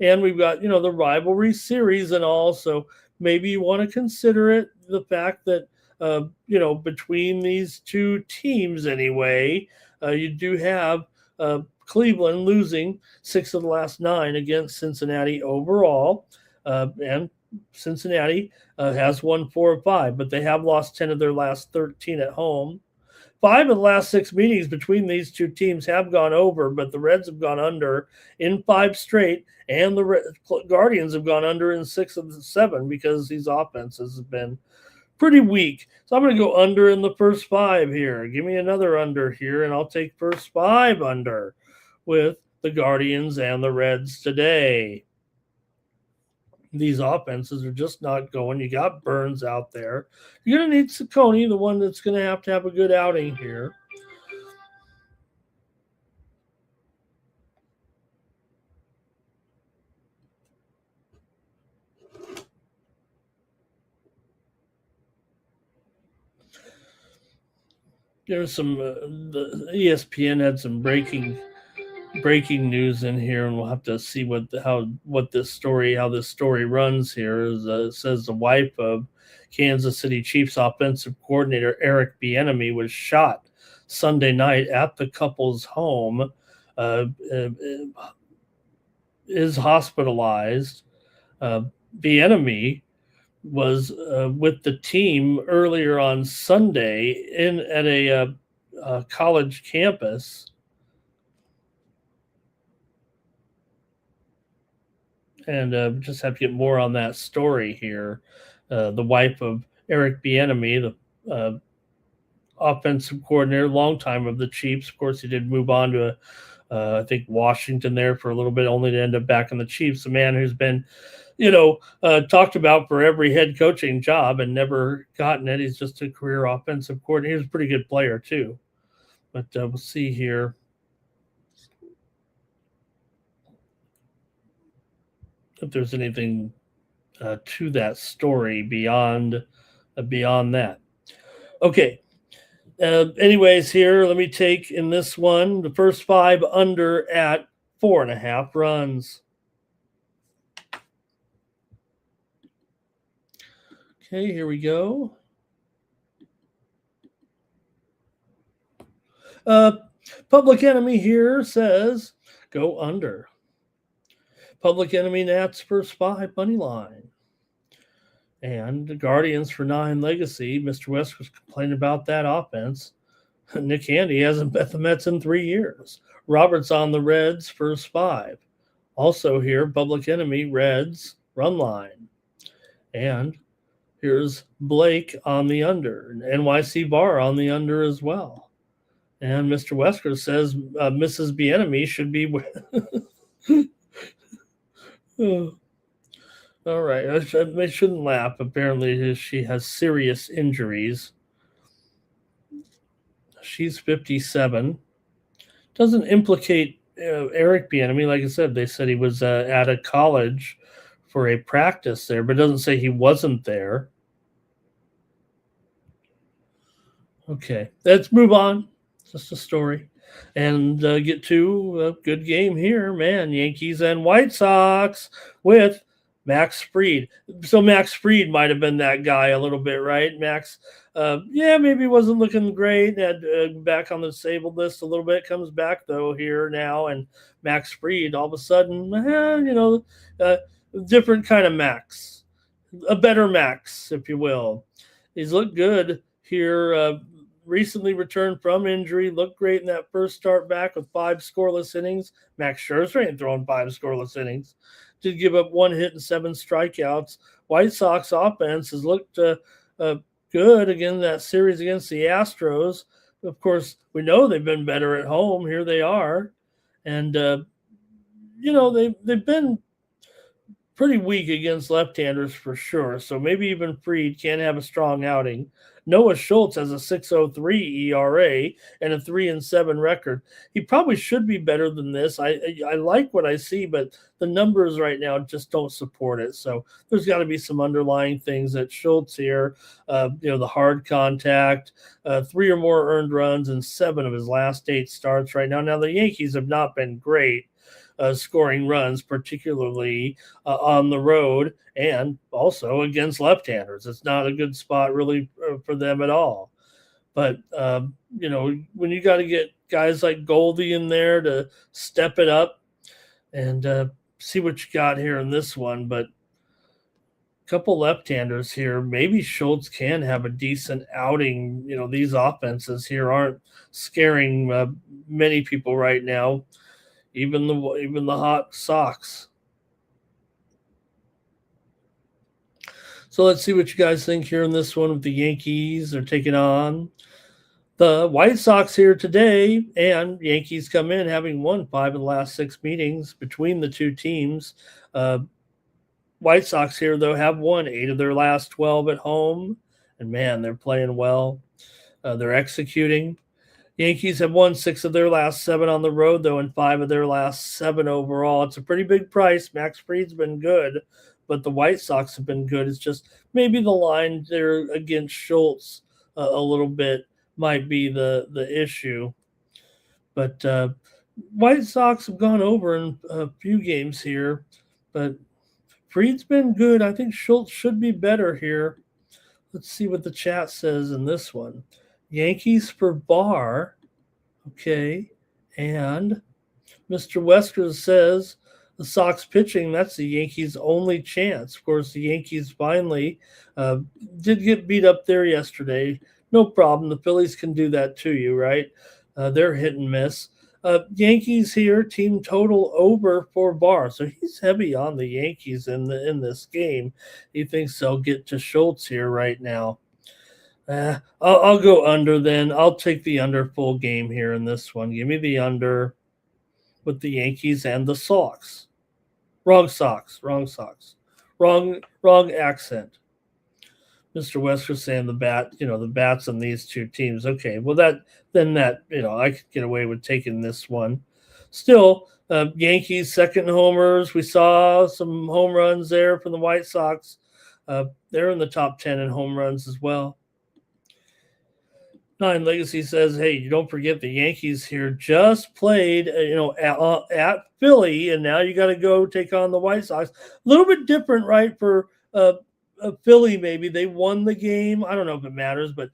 And we've got, the rivalry series and all, so maybe you want to consider it, the fact that, between these 2 teams anyway, you do have Cleveland losing 6 of the last 9 against Cincinnati overall, and Cincinnati has won 4 of 5, but they have lost 10 of their last 13 at home. 5 of the last 6 meetings between these two teams have gone over, but the Reds have gone under in 5 straight, and the Guardians have gone under in 6 of the 7 because these offenses have been pretty weak. So I'm going to go under in the first 5 here. Give me another under here, and I'll take first 5 under with the Guardians and the Reds today. These offenses are just not going. You got Burns out there. You're going to need Ciccone, the one that's going to have a good outing here. There's some the ESPN had some breaking news in here, and we'll have to see how this story runs here. It says the wife of Kansas City Chiefs offensive coordinator Eric Bieniemy was shot Sunday night at the couple's home. Is hospitalized. Bieniemy was with the team earlier on Sunday at a college campus. And just have to get more on that story here. The wife of Eric Bieniemy, the offensive coordinator, longtime of the Chiefs. Of course, he did move on to, I think, Washington there for a little bit, only to end up back in the Chiefs. A man who's been, talked about for every head coaching job and never gotten it. He's just a career offensive coordinator. He's a pretty good player, too. But we'll see here. If there's anything to that story beyond that. Okay. Anyways, here, let me take in this one, the first 5 under at 4.5 runs. Okay, here we go. Public Enemy here says go under. Public Enemy Nats first 5 money line. And the Guardians for 9 legacy. Mr. West was complaining about that offense. Nick Handy hasn't bet the Mets in 3 years. Roberts on the Reds first 5. Also here, Public Enemy Reds run line. And here's Blake on the under. And NYC Bar on the under as well. And Mr. Wesker says Mrs. Bieniemy should be all right. I shouldn't laugh. Apparently, she has serious injuries. She's 57. Doesn't implicate Eric Bieniemy. Like I said, they said he was at a college for a practice there, but it doesn't say he wasn't there. Okay. Let's move on. It's just a story. And get to a good game here, man. Yankees and White Sox with Max Fried. So Max Fried might have been that guy a little bit, right? Max, maybe wasn't looking great. Had back on the disabled list a little bit. Comes back, though, here now. And Max Fried, all of a sudden, different kind of Max. A better Max, if you will. He's looked good here. Recently returned from injury, looked great in that first start back with 5 scoreless innings. Max Scherzer ain't throwing 5 scoreless innings. Did give up 1 hit and 7 strikeouts. White Sox offense has looked good again that series against the Astros. Of course, we know they've been better at home. Here they are. And, they've been pretty weak against left-handers for sure. So maybe even Fried can have a strong outing. Noah Schultz has a 6.03 ERA and a 3-7 record. He probably should be better than this. I like what I see, but the numbers right now just don't support it. So there's got to be some underlying things at Schultz here. The hard contact, 3 or more earned runs in 7 of his last 8 starts right now. Now the Yankees have not been great scoring runs, particularly on the road and also against left-handers. It's not a good spot really for them at all. But, when you got to get guys like Goldie in there to step it up and see what you got here in this one. But a couple left-handers here. Maybe Schultz can have a decent outing. These offenses here aren't scaring many people right now, even the hot Sox. So let's see what you guys think here in this one with the Yankees. They're taking on the White Sox here today, and Yankees come in having won 5 of the last 6 meetings between the two teams. White Sox here, though, have won 8 of their last 12 at home, and man, they're playing well. They're executing. Yankees have won 6 of their last 7 on the road, though, and 5 of their last 7 overall. It's a pretty big price. Max Fried's been good, but the White Sox have been good. It's just maybe the line there against Schultz a little bit might be the issue. But White Sox have gone over in a few games here, but Fried's been good. I think Schultz should be better here. Let's see what the chat says in this one. Yankees for Barr. Okay. And Mr. Wesker says the Sox pitching, that's the Yankees' only chance. Of course, the Yankees finally did get beat up there yesterday. No problem. The Phillies can do that to you, right? They're hit and miss. Yankees here, team total over for Barr. So he's heavy on the Yankees in this game. He thinks they'll get to Schultz here right now. I'll go under then. I'll take the under full game here in this one. Give me the under with the Yankees and the Sox. Wrong Sox. Wrong accent. Mr. Wesker saying the bats on these two teams. Okay, well I could get away with taking this one. Still, Yankees second homers. We saw some home runs there from the White Sox. They're in the top 10 in home runs as well. Nine Legacy says, hey, you don't forget the Yankees here just played, at Philly, and now you got to go take on the White Sox. A little bit different, right, for Philly maybe. They won the game. I don't know if it matters, but,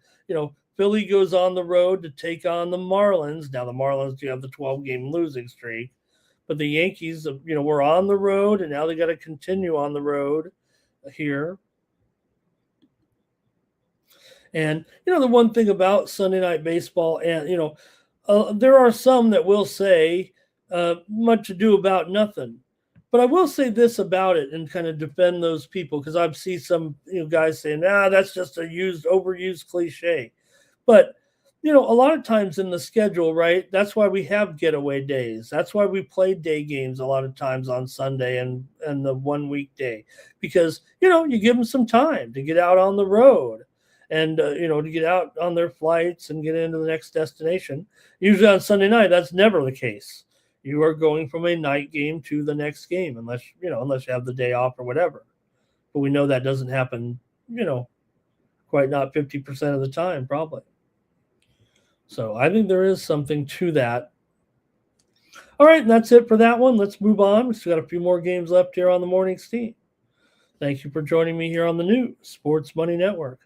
Philly goes on the road to take on the Marlins. Now the Marlins do have the 12-game losing streak, but the Yankees, were on the road, and now they got to continue on the road here. And, the one thing about Sunday Night Baseball, and, there are some that will say much ado about nothing. But I will say this about it and kind of defend those people, because I've seen some guys saying, that's just a overused cliche. But, a lot of times in the schedule, right, that's why we have getaway days. That's why we play day games a lot of times on Sunday and the 1 weekday. Because, you give them some time to get out on the road. And, to get out on their flights and get into the next destination. Usually on Sunday night, that's never the case. You are going from a night game to the next game, unless you have the day off or whatever. But we know that doesn't happen, quite not 50% of the time, probably. So I think there is something to that. All right, and that's it for that one. Let's move on. We've still got a few more games left here on the morning steam. Thank you for joining me here on the new Sports Money Network.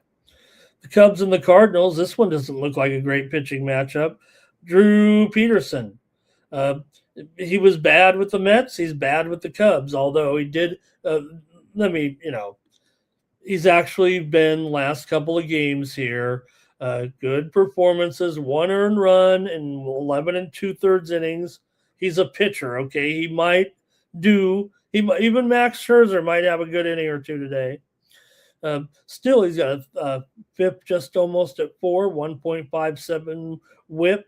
The Cubs and the Cardinals, this one doesn't look like a great pitching matchup. Drew Peterson. He was bad with the Mets. He's bad with the Cubs, although he did, he's actually been last couple of games here. Good performances, 1 earned run in 11 2/3 innings. He's a pitcher, okay? Even Max Scherzer might have a good inning or two today. Still, he's got a FIP just almost at 4, 1.57 whip.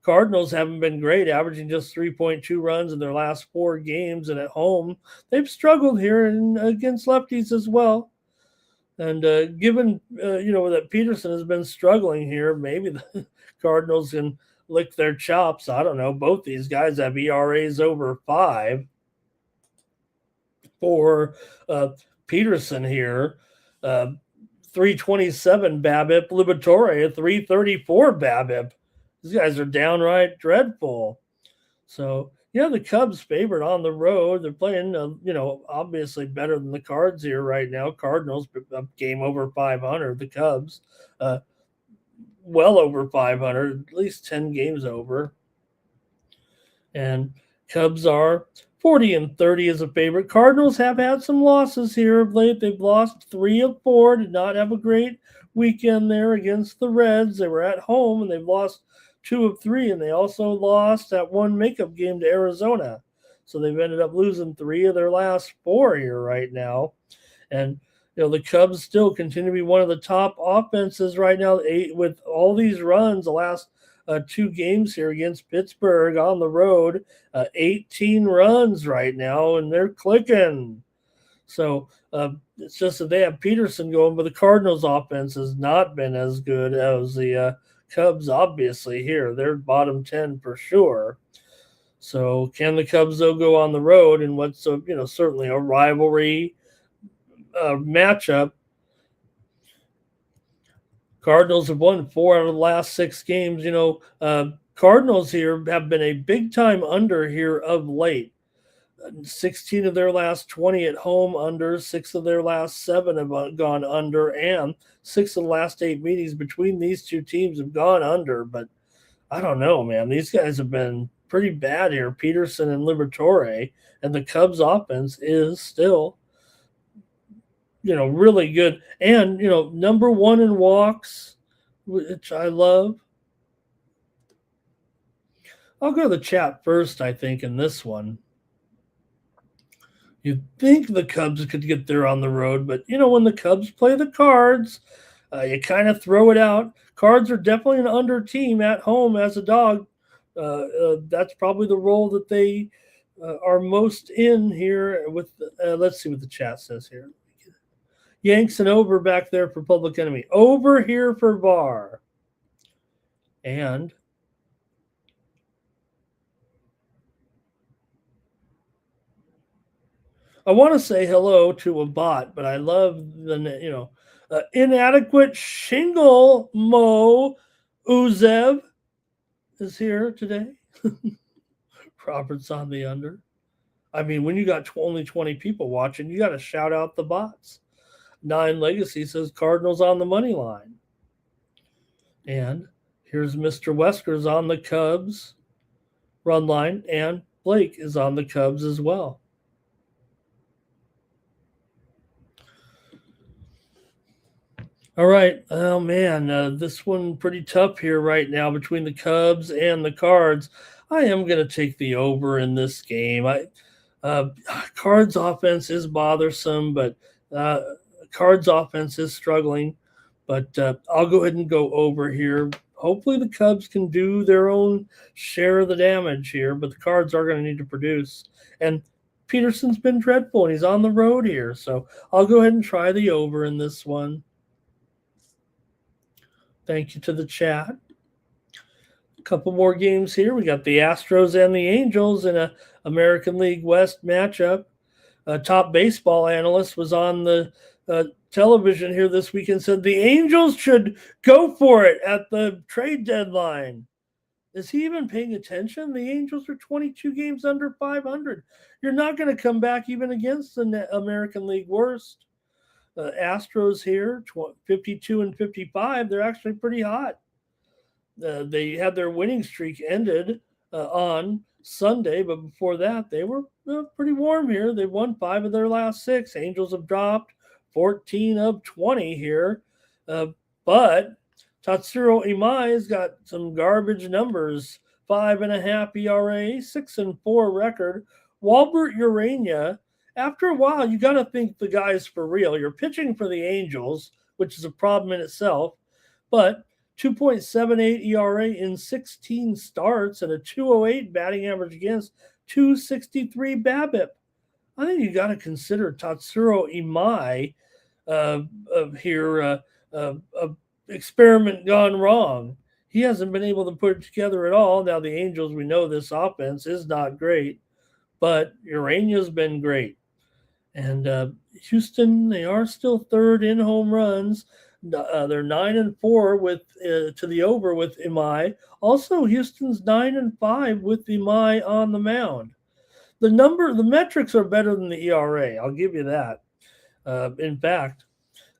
Cardinals haven't been great, averaging just 3.2 runs in their last 4 games, and at home, they've struggled here against lefties as well. And given, that Peterson has been struggling here, maybe the Cardinals can lick their chops. I don't know. Both these guys have ERAs over 5. For Peterson here, 327 BABIP, Liberatore, 334 BABIP. These guys are downright dreadful. So, the Cubs favored on the road. They're playing, obviously better than the Cards here right now. Cardinals game over 500, the Cubs. well over 500, at least 10 games over. And Cubs are 40-30 as a favorite. Cardinals have had some losses here of late. They've lost 3 of 4, did not have a great weekend there against the Reds. They were at home, and they've lost 2 of 3, and they also lost that one makeup game to Arizona. So they've ended up losing 3 of their last 4 here right now. And the Cubs still continue to be one of the top offenses right now, with all these runs the last 2 games here against Pittsburgh on the road, 18 runs right now, and they're clicking. So it's just that they have Peterson going, but the Cardinals' offense has not been as good as the Cubs, obviously, here. They're bottom 10 for sure. So can the Cubs, though, go on the road in what's certainly a rivalry matchup? Cardinals have won 4 out of the last 6 games. Cardinals here have been a big-time under here of late. 16 of their last 20 at home under, 6 of their last 7 have gone under, and 6 of the last 8 meetings between these two teams have gone under. But I don't know, man. These guys have been pretty bad here, Peterson and Liberatore, and the Cubs offense is still really good. And, number 1 in walks, which I love. I'll go to the chat first, I think, in this one. You'd think the Cubs could get there on the road, but, when the Cubs play the Cards, you kind of throw it out. Cards are definitely an under team at home as a dog. That's probably the role that they are most in here with, let's see what the chat says here. Yanks and over back there for Public Enemy. Over here for Bar. And I want to say hello to a bot, but I love the, inadequate shingle Mo Uzev is here today. Robert's on the under. I mean, when you got only 20 people watching, you got to shout out the bots. 9 Legacy says Cardinals on the money line. And here's Mr. Wesker's on the Cubs run line, and Blake is on the Cubs as well. All right. Oh, man, this one pretty tough here right now between the Cubs and the Cards. I am going to take the over in this game. Cards offense is bothersome, but Cards offense is struggling. But I'll go ahead and go over here. Hopefully the Cubs can do their own share of the damage here, but the Cards are going to need to produce. And Peterson's been dreadful, and he's on the road here. So I'll go ahead and try the over in this one. Thank you to the chat. A couple more games here. We got the Astros and the Angels in a American League West matchup. A top baseball analyst was on the television here this week and said the Angels should go for it at the trade deadline. Is he even paying attention? The Angels are 22 games under 500. You're not going to come back even against the American League worst. Astros here, 52 and 55. They're actually pretty hot. They had their winning streak ended on Sunday, but before that, they were pretty warm here. They won 5 of their last 6. Angels have dropped 14 of 20 here. But Tatsuro Imai has got some garbage numbers. 5.5 ERA, 6-4 record. Walbert Urania, after a while, you got to think the guy's for real. You're pitching for the Angels, which is a problem in itself, but 2.78 ERA in 16 starts and a 208 batting average against, 263 BABIP. I think you got to consider Tatsuro Imai experiment gone wrong. He hasn't been able to put it together at all. Now, the Angels, we know this offense is not great, but Urania's been great. And Houston, they are still third in home runs. They're 9-4 with to the over with Imai. Also, Houston's 9-5 with Imai on the mound. The metrics are better than the ERA. I'll give you that. In fact,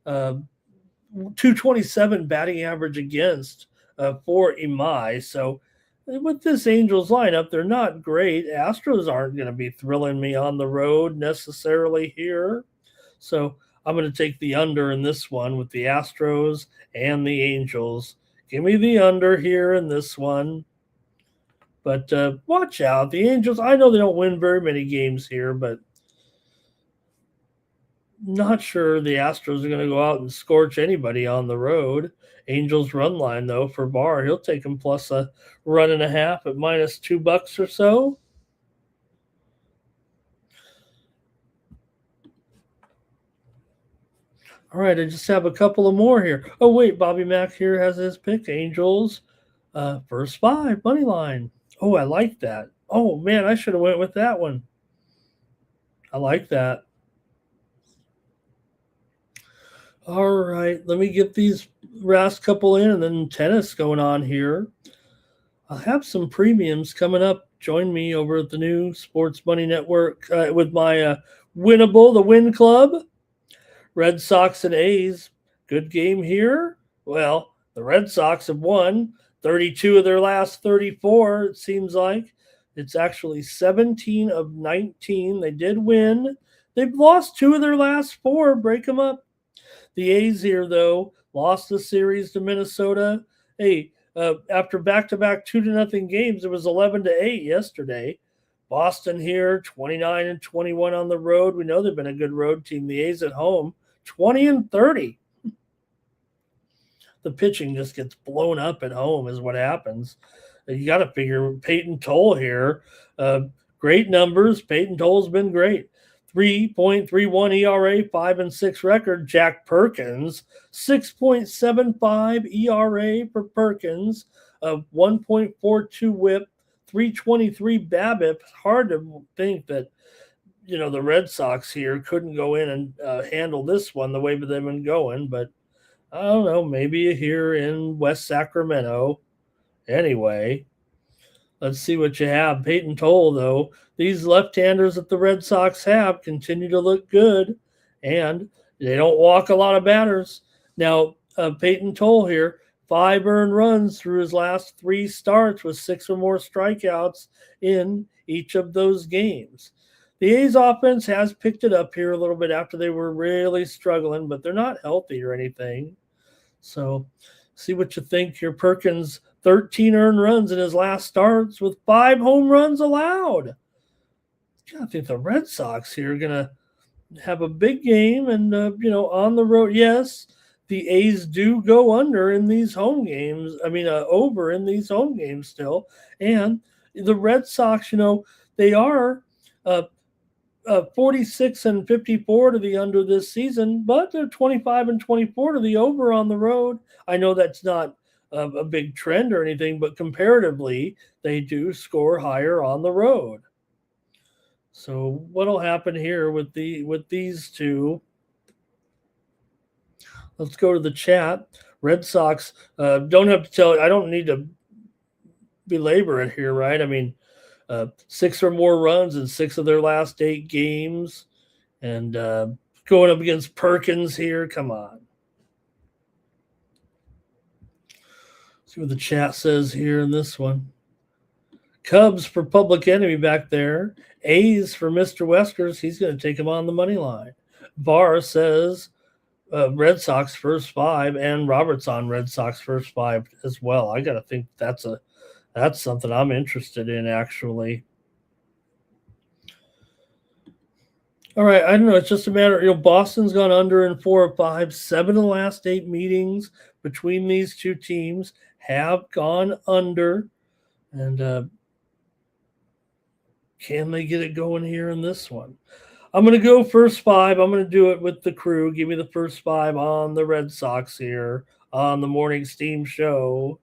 227 batting average against for Imai. So with this Angels lineup, they're not great. Astros aren't going to be thrilling me on the road necessarily here. So I'm going to take the under in this one with the Astros and the Angels. Give me the under here in this one. But watch out. The Angels, I know they don't win very many games here, but not sure the Astros are going to go out and scorch anybody on the road. Angels run line, though, for Barr. He'll take him plus a run and a half at minus $2 or so. All right, I just have a couple of more here. Oh, wait, Bobby Mack here has his pick. Angels, first 5, money line. Oh, I like that. Oh, man, I should have went with that one. I like that. All right, let me get these last couple in and then tennis going on here. I'll have some premiums coming up. Join me over at the new Sports Money Network with my Winnable, the Win Club. Red Sox and A's. Good game here. Well, the Red Sox have won 32 of their last 34, it seems like. It's actually 17 of 19. They did win. They've lost 2 of their last 4. Break them up. The A's here, though, lost the series to Minnesota. Hey, after back-to-back 2-0 games, it was 11-8 yesterday. Boston here, 29-21 on the road. We know they've been a good road team. The A's at home, 20-30. The pitching just gets blown up at home is what happens. You got to figure Peyton Toll here. Great numbers. Peyton Toll's been great. 3.31 ERA, 5-6 record. Jack Perkins, 6.75 ERA for Perkins, 1.42 WHIP, 323 BABIP. It's hard to think that the Red Sox here couldn't go in and handle this one the way that they've been going. But I don't know, maybe here in West Sacramento. Anyway, let's see what you have. Peyton Toll, though. These left-handers that the Red Sox have continue to look good, and they don't walk a lot of batters. Now, Peyton Toll here, 5 earned runs through his last 3 starts with 6 or more strikeouts in each of those games. The A's offense has picked it up here a little bit after they were really struggling, but they're not healthy or anything. So see what you think here. Perkins, 13 earned runs in his last starts with 5 home runs allowed. I think the Red Sox here are going to have a big game and, on the road. Yes, the A's do go under in these home games. Over in these home games still. And the Red Sox, they are 46-54 to the under this season, but they're 25-24 to the over on the road. I know that's not a big trend or anything, but comparatively, they do score higher on the road. So what'll happen here with these two? Let's go to the chat. Red Sox don't have to tell. I don't need to belabor it here, right? 6 or more runs in 6 of their last 8 games, and going up against Perkins here. Come on. See what the chat says here in this one. Cubs for Public Enemy back there. A's for Mr. Weskers. He's going to take him on the money line. Barr says Red Sox first 5, and Roberts on Red Sox first 5 as well. I got to think that's something I'm interested in, actually. All right, I don't know. It's just a matter. Boston's gone under in 4 of 5. 7 of the last 8 meetings between these two teams have gone under. And can they get it going here in this one? I'm going to go first 5. I'm going to do it with the crew. Give me the first 5 on the Red Sox here on the Morning Steam Show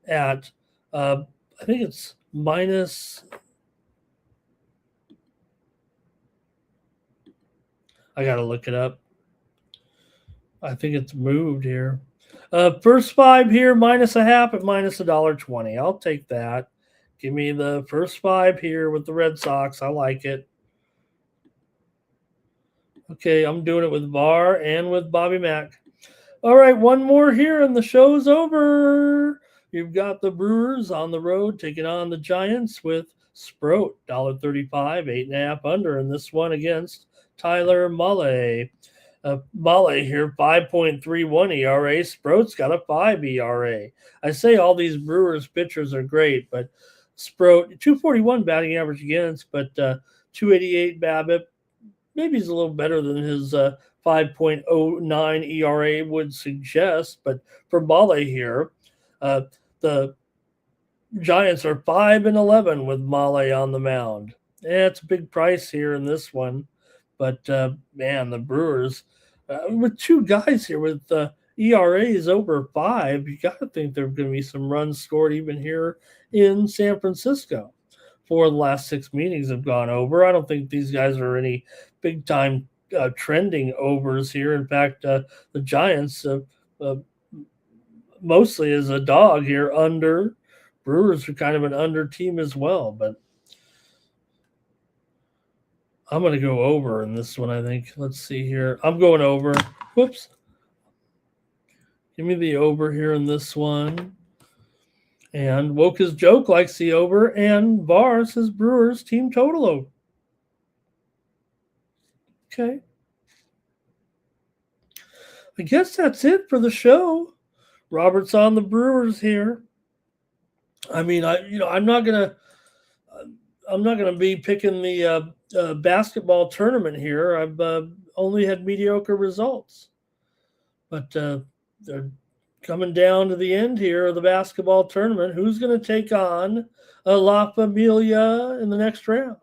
at, I think it's minus. I got to look it up. I think it's moved here. First 5 here, minus a half at minus $1.20. I'll take that. Give me the first 5 here with the Red Sox. I like it. Okay, I'm doing it with Barr and with Bobby Mack. All right, one more here and the show's over. you've got the Brewers on the road taking on the Giants with Sproat, $1.35, 8.5 under in this one against Tyler Mulley. Mulley here, 5.31 ERA. Sproat's got a 5 ERA. I say all these Brewers pitchers are great, but Sproat, 241 batting average against, but 288 BABIP. Maybe he's a little better than his 5.09 ERA would suggest. But for Mulley here, the Giants are 5-11 with Mulley on the mound. It's a big price here in this one. But, man, the Brewers, with two guys here with ERAs over 5, you got to think there are going to be some runs scored even here in San Francisco. 4 of the last 6 meetings have gone over. I don't think these guys are any big-time trending overs here. In fact, the Giants mostly as a dog here under. Brewers are kind of an under team as well, but I'm going to go over in this one, I think. Let's see here. I'm going over. Whoops. Give me the over here in this one. And Woke His Joke likes the over. And Var says Brewers team total over. Okay. I guess that's it for the show. Robert's on the Brewers here. I mean, I'm not gonna be picking the basketball tournament here. I've only had mediocre results, but they're coming down to the end here of the basketball tournament. Who's going to take on La Familia in the next round?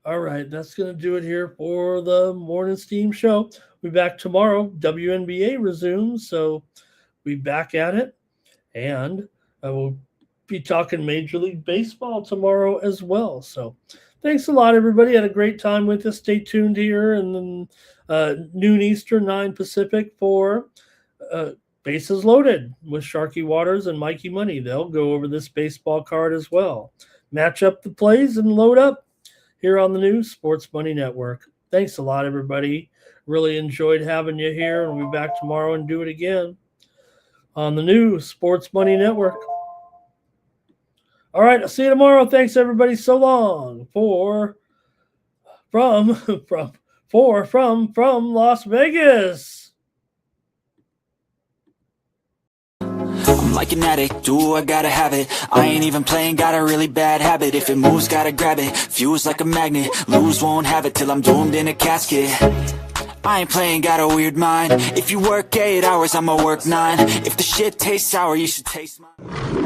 All right, that's going to do it here for the Morning Steam Show. We'll be back tomorrow. WNBA resumes, so we'll be back at it. And we'll be talking Major League Baseball tomorrow as well. So thanks a lot, everybody. Had a great time with us. Stay tuned here. And then noon Eastern, 9 Pacific for Bases Loaded with Sharky Waters and Mikey Money. They'll go over this baseball card as well. Match up the plays and load up here on the new Sports Money Network. Thanks a lot, everybody. Really enjoyed having you here, and we'll be back tomorrow and do it again on the new Sports Money Network. All right, I'll see you tomorrow. Thanks, everybody. So long from Las Vegas. I'm like an addict, do I gotta have it. I ain't even playing, got a really bad habit. If it moves, gotta grab it, fuse like a magnet. Lose, won't have it till I'm doomed in a casket. I ain't playing, got a weird mind. If you work 8 hours, I'ma work 9. If the shit tastes sour, you should taste mine.